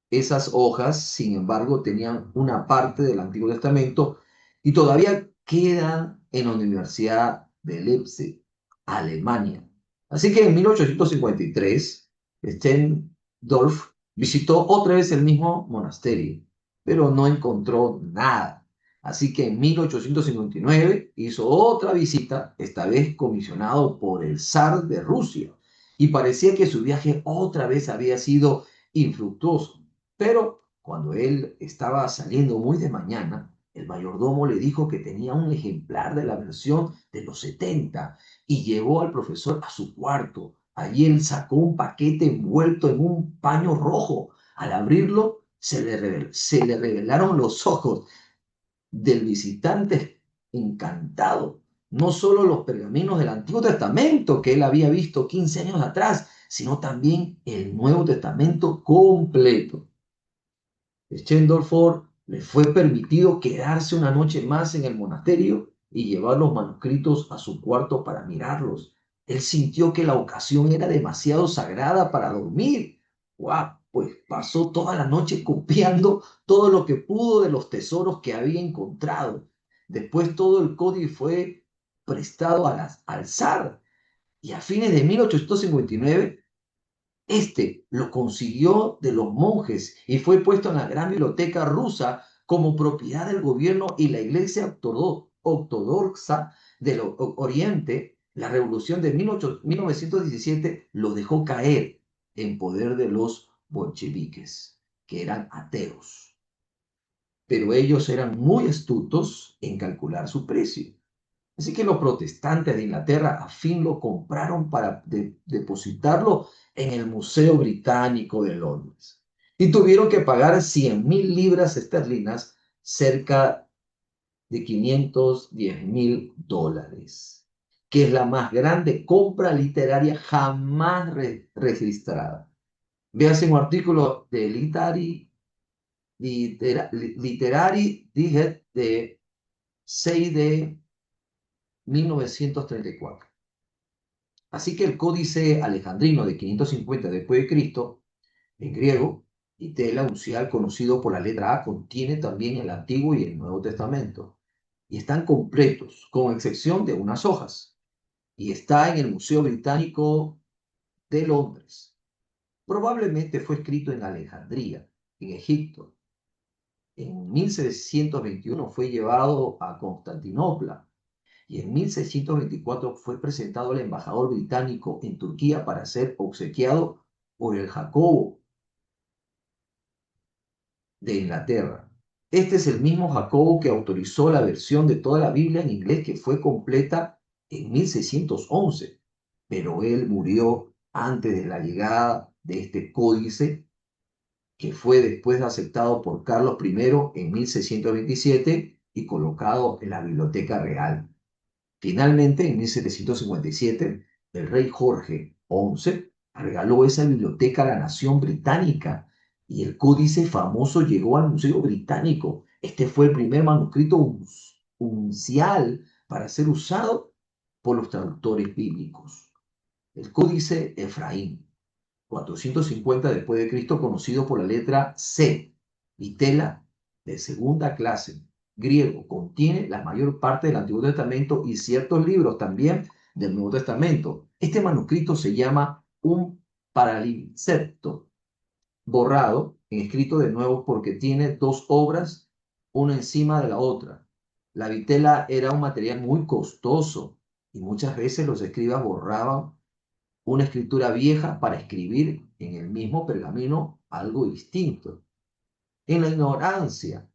Esas hojas, sin embargo, tenían una parte del Antiguo Testamento y todavía quedan en la Universidad de Leipzig, Alemania. Así que en 1853, Stendorf visitó otra vez el mismo monasterio, pero no encontró nada. Así que en 1859 hizo otra visita, esta vez comisionado por el zar de Rusia, y parecía que su viaje otra vez había sido infructuoso. Pero cuando él estaba saliendo muy de mañana, el mayordomo le dijo que tenía un ejemplar de la versión de los 70 y llevó al profesor a su cuarto. Allí él sacó un paquete envuelto en un paño rojo. Al abrirlo, se le revelaron los ojos del visitante encantado. No solo los pergaminos del Antiguo Testamento que él había visto 15 años atrás, sino también el Nuevo Testamento completo. Schendorf le fue permitido quedarse una noche más en el monasterio y llevar los manuscritos a su cuarto para mirarlos. Él sintió que la ocasión era demasiado sagrada para dormir. ¡Guau! Pues pasó toda la noche copiando todo lo que pudo de los tesoros que había encontrado. Después todo el códice fue prestado al zar y a fines de 1859 lo consiguió de los monjes y fue puesto en la gran biblioteca rusa como propiedad del gobierno y la iglesia ortodoxa del Oriente. La revolución de 1917 lo dejó caer en poder de los bolcheviques, que eran ateos. Pero ellos eran muy astutos en calcular su precio. Así que los protestantes de Inglaterra a fin lo compraron para depositarlo en el Museo Británico de Londres. Y tuvieron que pagar 100.000 libras esterlinas, cerca de $510.000, que es la más grande compra literaria jamás registrada. Véase un artículo de Literary Digest de 6 de 1934. Así que el códice alejandrino de 550 después de Cristo, en griego, Itela uncial, conocido por la letra A, contiene también el Antiguo y el Nuevo Testamento. y están completos, con excepción de unas hojas, y está en el Museo Británico de Londres. Probablemente fue escrito en Alejandría, en Egipto. En 1621 fue llevado a Constantinopla y en 1624 fue presentado al embajador británico en Turquía para ser obsequiado por el Jacobo de Inglaterra. Este es el mismo Jacobo que autorizó la versión de toda la Biblia en inglés que fue completa en 1611, pero él murió antes de la llegada de este códice que fue después aceptado por Carlos I en 1627 y colocado en la Biblioteca Real. Finalmente, en 1757, el rey Jorge XI regaló esa biblioteca a la nación británica y el códice famoso llegó al Museo Británico. Este fue el primer manuscrito uncial para ser usado por los traductores bíblicos. El códice Efraín, 450 después de Cristo, conocido por la letra C, y tela de segunda clase, griego, contiene la mayor parte del Antiguo Testamento y ciertos libros también del Nuevo Testamento. Este manuscrito se llama un paralimpsesto, borrado en escrito de nuevo porque tiene dos obras, una encima de la otra. La vitela era un material muy costoso y muchas veces los escribas borraban una escritura vieja para escribir en el mismo pergamino algo distinto. En la ignorancia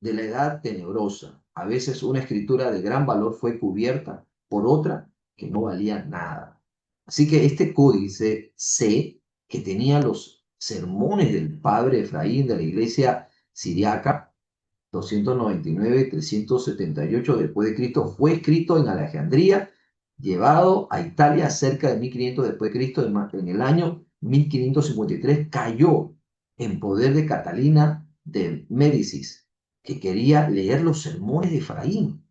de la edad tenebrosa, a veces una escritura de gran valor fue cubierta por otra que no valía nada. Así que este códice C, que tenía los sermones del padre Efraín de la iglesia siriaca, 299-378 después de Cristo, fue escrito en Alejandría, llevado a Italia cerca de 1500 después de Cristo. En el año 1553 cayó en poder de Catalina de Médicis, que quería leer los sermones de Efraín.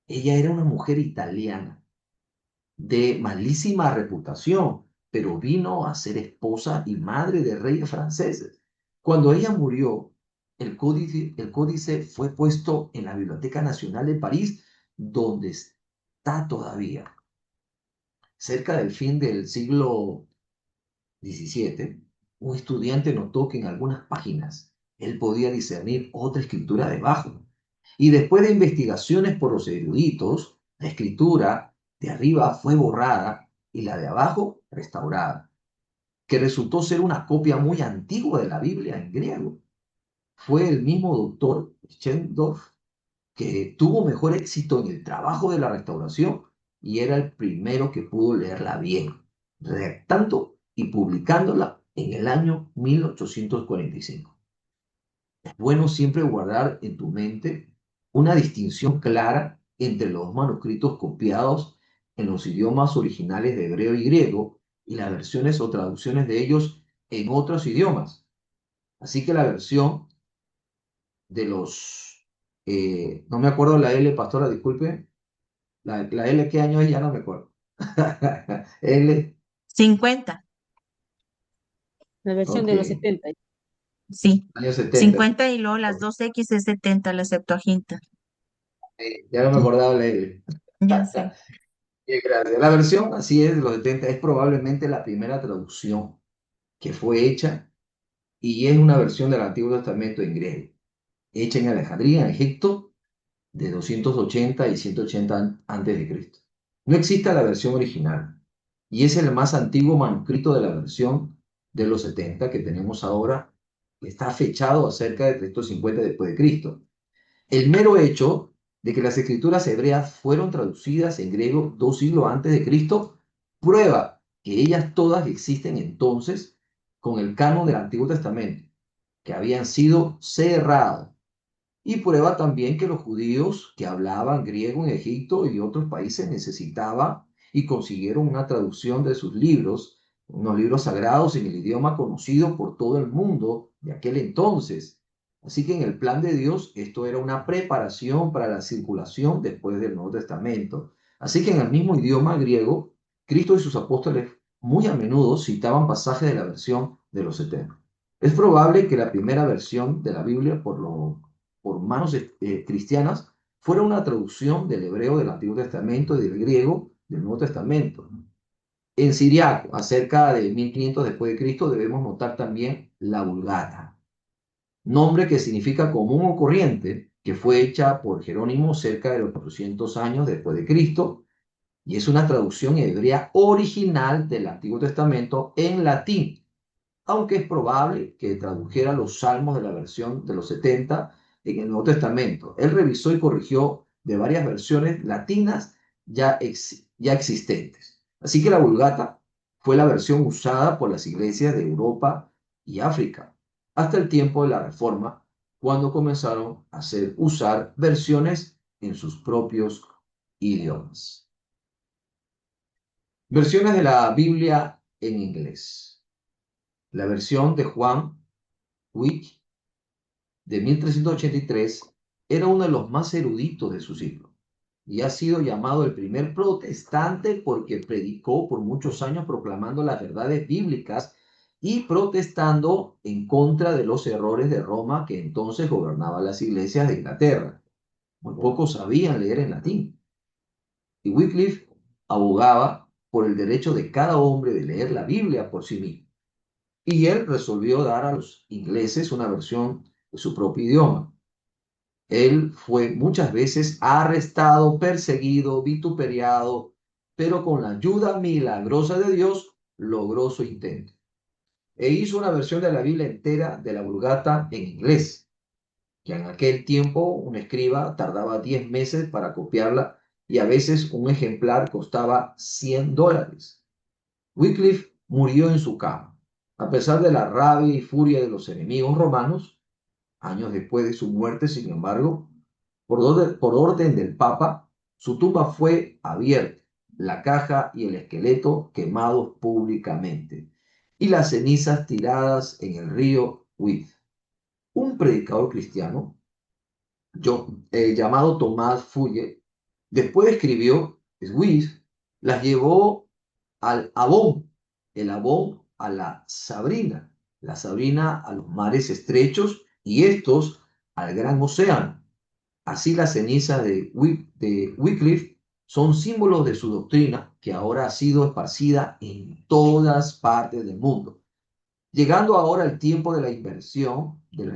Ella era una mujer italiana de malísima reputación, pero vino a ser esposa y madre de reyes franceses. Cuando ella murió, el códice fue puesto en la Biblioteca Nacional de París, donde está todavía. Cerca del fin del siglo XVII, un estudiante notó que en algunas páginas él podía discernir otra escritura debajo. Y después de investigaciones por los eruditos, la escritura de arriba fue borrada y la de abajo restaurada, que resultó ser una copia muy antigua de la Biblia en griego. Fue el mismo doctor Schendorf que tuvo mejor éxito en el trabajo de la restauración y era el primero que pudo leerla bien, redactando y publicándola en el año 1845. Es bueno siempre guardar en tu mente una distinción clara entre los manuscritos copiados en los idiomas originales de hebreo y griego y las versiones o traducciones de ellos en otros idiomas. Así que la versión de los, no me acuerdo la L, pastora, disculpe, la L, ¿qué año es? Ya no me acuerdo. L, 50, La versión ok, de los 70. sí. año 70. 50 y luego las dos X es 70, la Septuaginta. Ya no me acordaba la L. Ya sé. Bien, gracias. La versión, así es, de los 70, es probablemente la primera traducción que fue hecha y es una versión del Antiguo Testamento en griego, hecha en Alejandría, en Egipto, de 280 y 180 antes de Cristo. No existe la versión original y es el más antiguo manuscrito de la versión de los 70 que tenemos ahora, que está fechado a cerca de 350 después de Cristo. El mero hecho de que las escrituras hebreas fueron traducidas en griego 2 siglos antes de Cristo prueba que ellas todas existen entonces con el canon del Antiguo Testamento, que habían sido cerrados. Y prueba también que los judíos que hablaban griego en Egipto y otros países necesitaban y consiguieron una traducción de sus libros, unos libros sagrados en el idioma conocido por todo el mundo de aquel entonces. Así que en el plan de Dios esto era una preparación para la circulación después del Nuevo Testamento. Así que en el mismo idioma griego, Cristo y sus apóstoles muy a menudo citaban pasajes de la versión de los 70. Es probable que la primera versión de la Biblia por manos cristianas fuera una traducción del hebreo del Antiguo Testamento y del griego del Nuevo Testamento. En siriaco, acerca de 1500 después de Cristo, debemos notar también la Vulgata, nombre que significa común o corriente, que fue hecha por Jerónimo cerca de los 400 años después de Cristo, y es una traducción hebrea original del Antiguo Testamento en latín, aunque es probable que tradujera los salmos de la versión de los 70 en el Nuevo Testamento. Él revisó y corrigió de varias versiones latinas ya existentes. Así que la Vulgata fue la versión usada por las iglesias de Europa y África, hasta el tiempo de la Reforma, cuando comenzaron a usar versiones en sus propios idiomas. Versiones de la Biblia en inglés. La versión de Juan Wycliffe de 1383 era uno de los más eruditos de su siglo y ha sido llamado el primer protestante porque predicó por muchos años proclamando las verdades bíblicas y protestando en contra de los errores de Roma que entonces gobernaba las iglesias de Inglaterra. Muy pocos sabían leer en latín. Y Wycliffe abogaba por el derecho de cada hombre de leer la Biblia por sí mismo. Y él resolvió dar a los ingleses una versión de su propio idioma. Él fue muchas veces arrestado, perseguido, vituperiado, pero con la ayuda milagrosa de Dios logró su intento. E hizo una versión de la Biblia entera de la Vulgata en inglés, que en aquel tiempo un escriba tardaba 10 meses para copiarla y a veces un ejemplar costaba $100. Wycliffe murió en su cama. A pesar de la rabia y furia de los enemigos romanos, años después de su muerte, sin embargo, por orden del Papa, su tumba fue abierta, la caja y el esqueleto quemados públicamente, y las cenizas tiradas en el río Wythe. Un predicador cristiano llamado Tomás Fuller, después escribió, Wythe las llevó al Avon, el Avon a la Sabrina a los mares estrechos y estos al gran océano. Así las cenizas de Wycliffe son símbolos de su doctrina que ahora ha sido esparcida en todas partes del mundo. Llegando ahora el tiempo de la invención de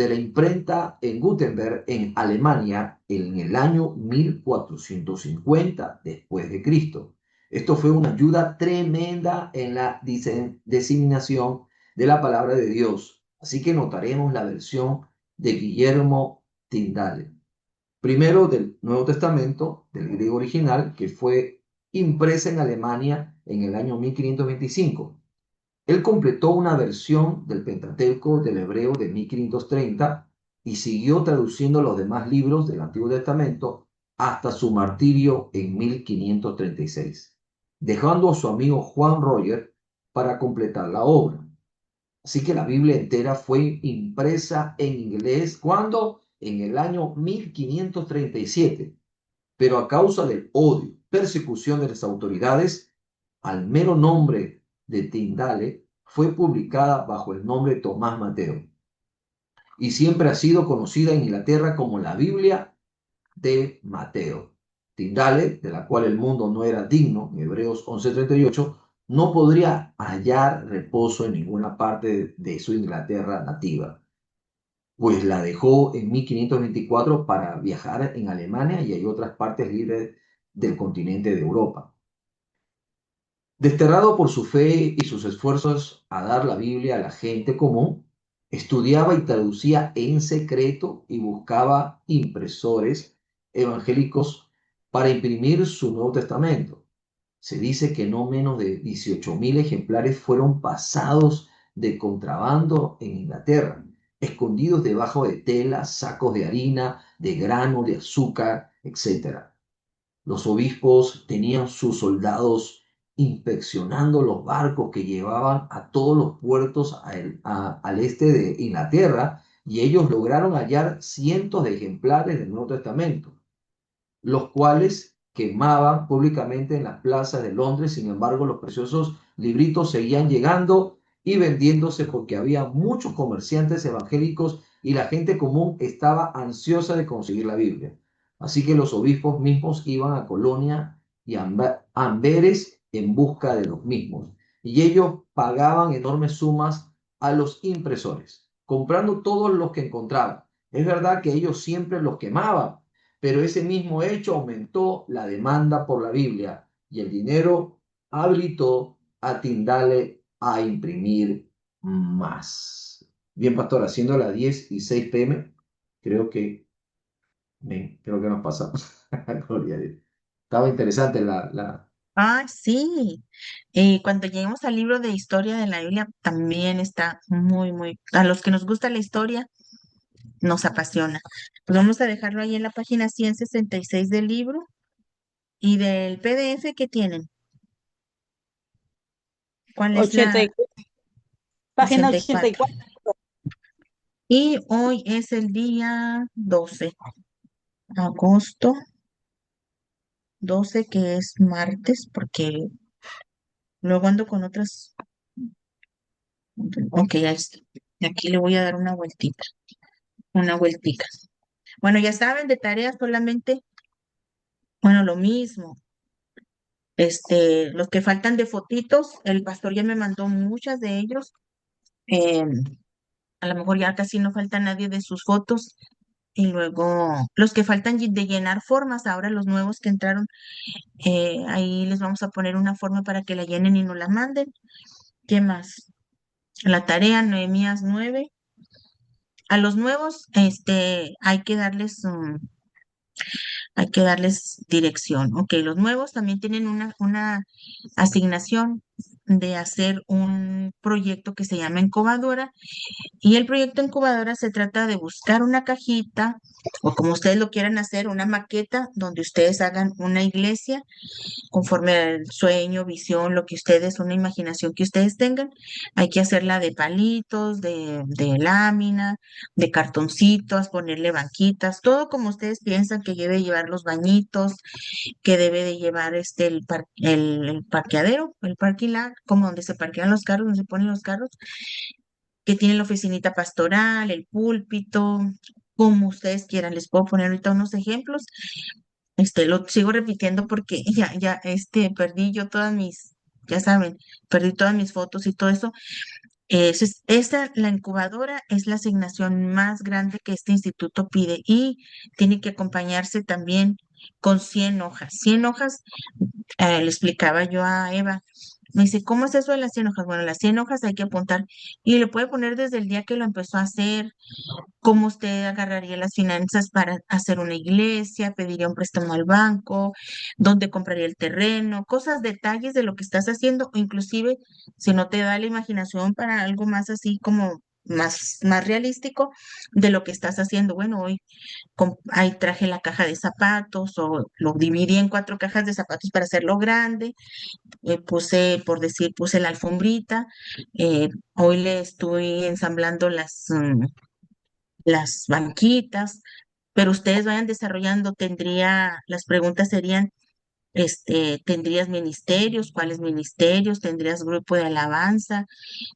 la imprenta en Gutenberg en Alemania en el año 1450 después de Cristo. Esto fue una ayuda tremenda en la diseminación de la palabra de Dios. Así que notaremos la versión de Guillermo Tyndale. Primero del Nuevo Testamento, del griego original, que fue impresa en Alemania en el año 1525. Él completó una versión del Pentateuco del hebreo de 1530 y siguió traduciendo los demás libros del Antiguo Testamento hasta su martirio en 1536, dejando a su amigo Juan Roger para completar la obra. Así que la Biblia entera fue impresa en inglés, ¿cuándo? En el año 1537, pero a causa del odio, persecución de las autoridades, al mero nombre de Tyndale fue publicada bajo el nombre Tomás Mateo y siempre ha sido conocida en Inglaterra como la Biblia de Mateo. Tyndale, de la cual el mundo no era digno, en Hebreos 11:38, no podría hallar reposo en ninguna parte de su Inglaterra nativa, pues la dejó en 1524 para viajar en Alemania y hay otras partes libres del continente de Europa. Desterrado por su fe y sus esfuerzos a dar la Biblia a la gente común, estudiaba y traducía en secreto y buscaba impresores evangélicos para imprimir su Nuevo Testamento. Se dice que no menos de 18,000 ejemplares fueron pasados de contrabando en Inglaterra, escondidos debajo de telas, sacos de harina, de grano, de azúcar, etc. Los obispos tenían sus soldados inspeccionando los barcos que llevaban a todos los puertos al este de Inglaterra y ellos lograron hallar cientos de ejemplares del Nuevo Testamento, los cuales quemaban públicamente en las plazas de Londres. Sin embargo, los preciosos libritos seguían llegando y vendiéndose porque había muchos comerciantes evangélicos y la gente común estaba ansiosa de conseguir la Biblia. Así que los obispos mismos iban a Colonia y Amberes en busca de los mismos. Y ellos pagaban enormes sumas a los impresores, comprando todos los que encontraban. Es verdad que ellos siempre los quemaban, pero ese mismo hecho aumentó la demanda por la Biblia y el dinero habilitó a Tindale a imprimir más. Bien, pastor, haciendo las 10:06 p.m., creo que nos pasamos. Gloria a Dios. Estaba interesante Ah, sí. Cuando lleguemos al libro de historia de la Biblia, también está muy, a los que nos gusta la historia, nos apasiona. Pues vamos a dejarlo ahí en la página 166 del libro y del PDF que tienen. ¿Cuál es la 84, página 84? 84. Y hoy es el día 12, agosto 12, que es martes, porque luego ando con otras. Ok, ahí está. Y aquí le voy a dar una vueltita, una vueltica. Bueno, ya saben, de tareas solamente, bueno, lo mismo. Los que faltan de fotitos, el pastor ya me mandó muchas de ellos. eh, a lo mejor ya casi no falta nadie de sus fotos. Y luego los que faltan de llenar formas, ahora los nuevos que entraron, ahí les vamos a poner una forma para que la llenen y nos la manden. ¿Qué más? La tarea Nehemías 9. A los nuevos, hay que darles dirección. Ok, los nuevos también tienen una asignación de hacer un proyecto que se llama incubadora, y el proyecto incubadora se trata de buscar una cajita o como ustedes lo quieran hacer, una maqueta donde ustedes hagan una iglesia conforme al sueño, visión, lo que ustedes, una imaginación que ustedes tengan. Hay que hacerla de palitos, de lámina, de cartoncitos, ponerle banquitas, todo como ustedes piensan que debe llevar los bañitos, que debe de llevar el parqueadero, el parking lot, como donde se parquean los carros, donde se ponen los carros, que tiene la oficinita pastoral, el púlpito, como ustedes quieran. Les puedo poner ahorita unos ejemplos. Lo sigo repitiendo porque perdí yo todas ya saben, perdí todas mis fotos y todo eso. La incubadora es la asignación más grande que este instituto pide y tiene que acompañarse también con 100 hojas. 100 hojas, le explicaba yo a Eva. Me dice, ¿cómo es eso de las 100 hojas? Bueno, las 100 hojas hay que apuntar y le puede poner desde el día que lo empezó a hacer, cómo usted agarraría las finanzas para hacer una iglesia, pediría un préstamo al banco, dónde compraría el terreno, cosas, detalles de lo que estás haciendo, o inclusive si no te da la imaginación para algo más así como más realístico de lo que estás haciendo. Bueno, hoy ahí traje la caja de zapatos o lo dividí en 4 cajas de zapatos para hacerlo grande. Puse la alfombrita. Hoy le estoy ensamblando las banquitas, pero ustedes vayan desarrollando, las preguntas serían, ¿tendrías ministerios? ¿Cuáles ministerios? ¿Tendrías grupo de alabanza?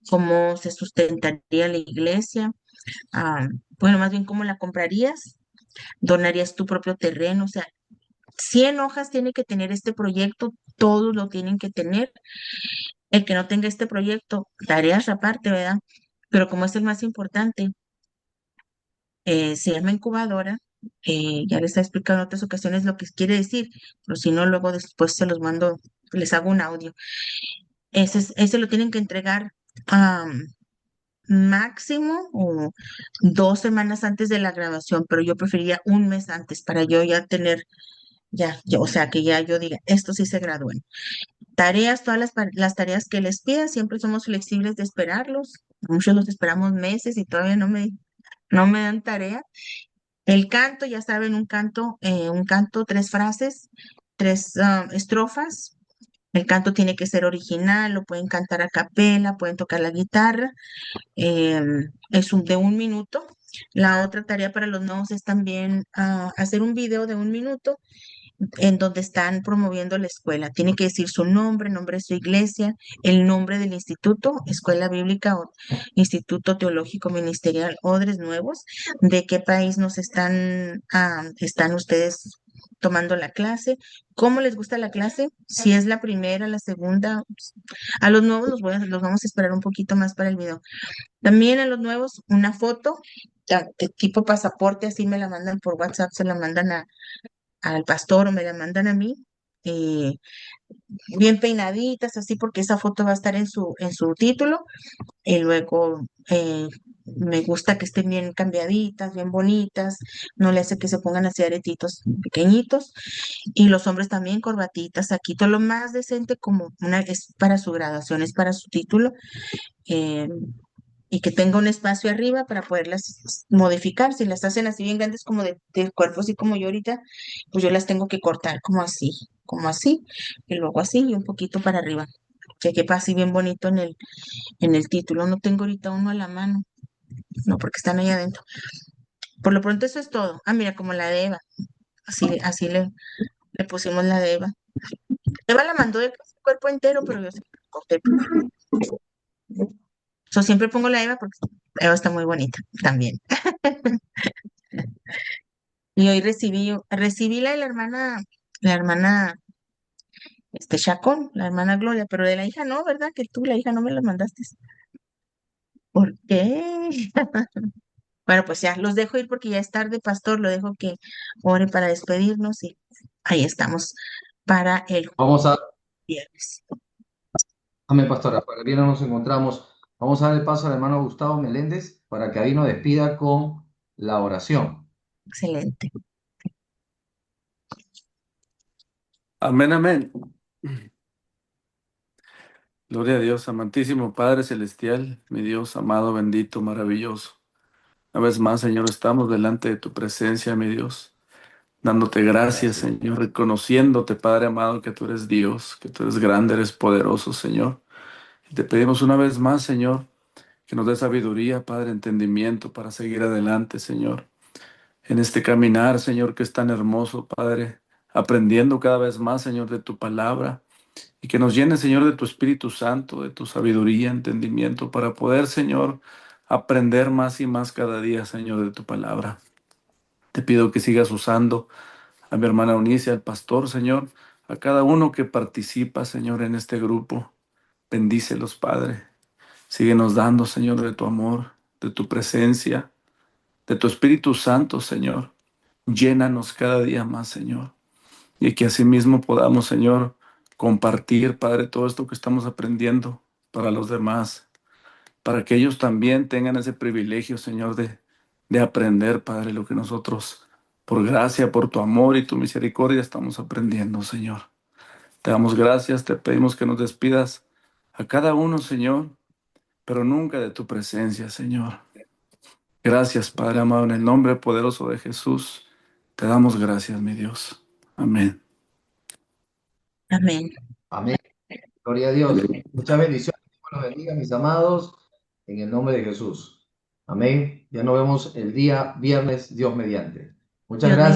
¿Cómo se sustentaría la iglesia? Ah, bueno, más bien, ¿cómo la comprarías? ¿Donarías tu propio terreno? O sea, 100 hojas tiene que tener este proyecto, todos lo tienen que tener. El que no tenga este proyecto, tareas aparte, ¿verdad? Pero como es el más importante, se llama incubadora. Ya les he explicado en otras ocasiones lo que quiere decir, pero si no, luego después se los mando, les hago un audio. Ese lo tienen que entregar máximo o 2 semanas antes de la graduación, pero yo preferiría un mes antes para yo ya tener, o sea, que ya yo diga, esto sí se gradúen. Tareas, todas las tareas que les pidan, siempre somos flexibles de esperarlos. Muchos los esperamos meses y todavía no me dan tarea. El canto, ya saben, un canto, 3 frases, 3 estrofas. El canto tiene que ser original, lo pueden cantar a capela, pueden tocar la guitarra. Es de 1 minuto. La otra tarea para los nuevos es también hacer un video de 1 minuto en donde están promoviendo la escuela. Tiene que decir su nombre, nombre de su iglesia, el nombre del instituto, Escuela Bíblica o Instituto Teológico Ministerial Odres Nuevos, de qué país nos están ustedes tomando la clase, cómo les gusta la clase, si es la primera, la segunda. A los nuevos los vamos a esperar un poquito más para el video. También a los nuevos una foto de tipo pasaporte, así me la mandan por WhatsApp, se la mandan al pastor o me la mandan a mí, eh, bien peinaditas, así porque esa foto va a estar en su título. Y luego me gusta que estén bien cambiaditas, bien bonitas, no le hace que se pongan así aretitos pequeñitos. Y los hombres también corbatitas, aquí todo lo más decente como es para su graduación, es para su título. eh, y que tenga un espacio arriba para poderlas modificar. Si las hacen así bien grandes como de cuerpo, así como yo ahorita, pues yo las tengo que cortar como así, y luego así y un poquito para arriba. Que quepa así bien bonito en el título. No tengo ahorita uno a la mano, no, porque están ahí adentro. Por lo pronto eso es todo. Ah, mira, como la de Eva. Así le pusimos la de Eva. Eva la mandó de cuerpo entero, pero yo sí la corté. Yo siempre pongo la Eva porque Eva está muy bonita también. Y hoy recibí la de la hermana Chacón, la hermana Gloria, pero de la hija no, ¿verdad? Que tú, la hija, no me la mandaste. ¿Por qué? Bueno, pues ya, los dejo ir porque ya es tarde, pastor, lo dejo que ore para despedirnos y ahí estamos para el Vamos a, viernes. amén, pastora, para el viernes nos encontramos. Vamos a dar el paso al hermano Gustavo Meléndez para que ahí nos despida con la oración. Excelente. Amén, amén. Gloria a Dios, amantísimo Padre Celestial, mi Dios amado, bendito, maravilloso. Una vez más, Señor, estamos delante de tu presencia, mi Dios, dándote gracias, Señor, reconociéndote, Padre amado, que tú eres Dios, que tú eres grande, eres poderoso, Señor. Y te pedimos una vez más, Señor, que nos dé sabiduría, Padre, entendimiento para seguir adelante, Señor. En este caminar, Señor, que es tan hermoso, Padre, aprendiendo cada vez más, Señor, de tu palabra. Y que nos llene, Señor, de tu Espíritu Santo, de tu sabiduría, entendimiento, para poder, Señor, aprender más y más cada día, Señor, de tu palabra. Te pido que sigas usando a mi hermana Eunice, al pastor, Señor, a cada uno que participa, Señor, en este grupo. Bendícelos, Padre. Síguenos dando, Señor, de tu amor, de tu presencia, de tu Espíritu Santo, Señor. Llénanos cada día más, Señor. Y que asimismo podamos, Señor, compartir, Padre, todo esto que estamos aprendiendo para los demás, para que ellos también tengan ese privilegio, Señor, de aprender, Padre, lo que nosotros, por gracia, por tu amor y tu misericordia, estamos aprendiendo, Señor. Te damos gracias, te pedimos que nos despidas a cada uno, Señor, pero nunca de tu presencia, Señor. Gracias, Padre amado, en el nombre poderoso de Jesús, te damos gracias, mi Dios. Amén. Amén. Amén. Gloria a Dios. Muchas bendiciones. Dios los bendiga, mis amados, en el nombre de Jesús. Amén. Ya nos vemos el día viernes, Dios mediante. Muchas Dios gracias.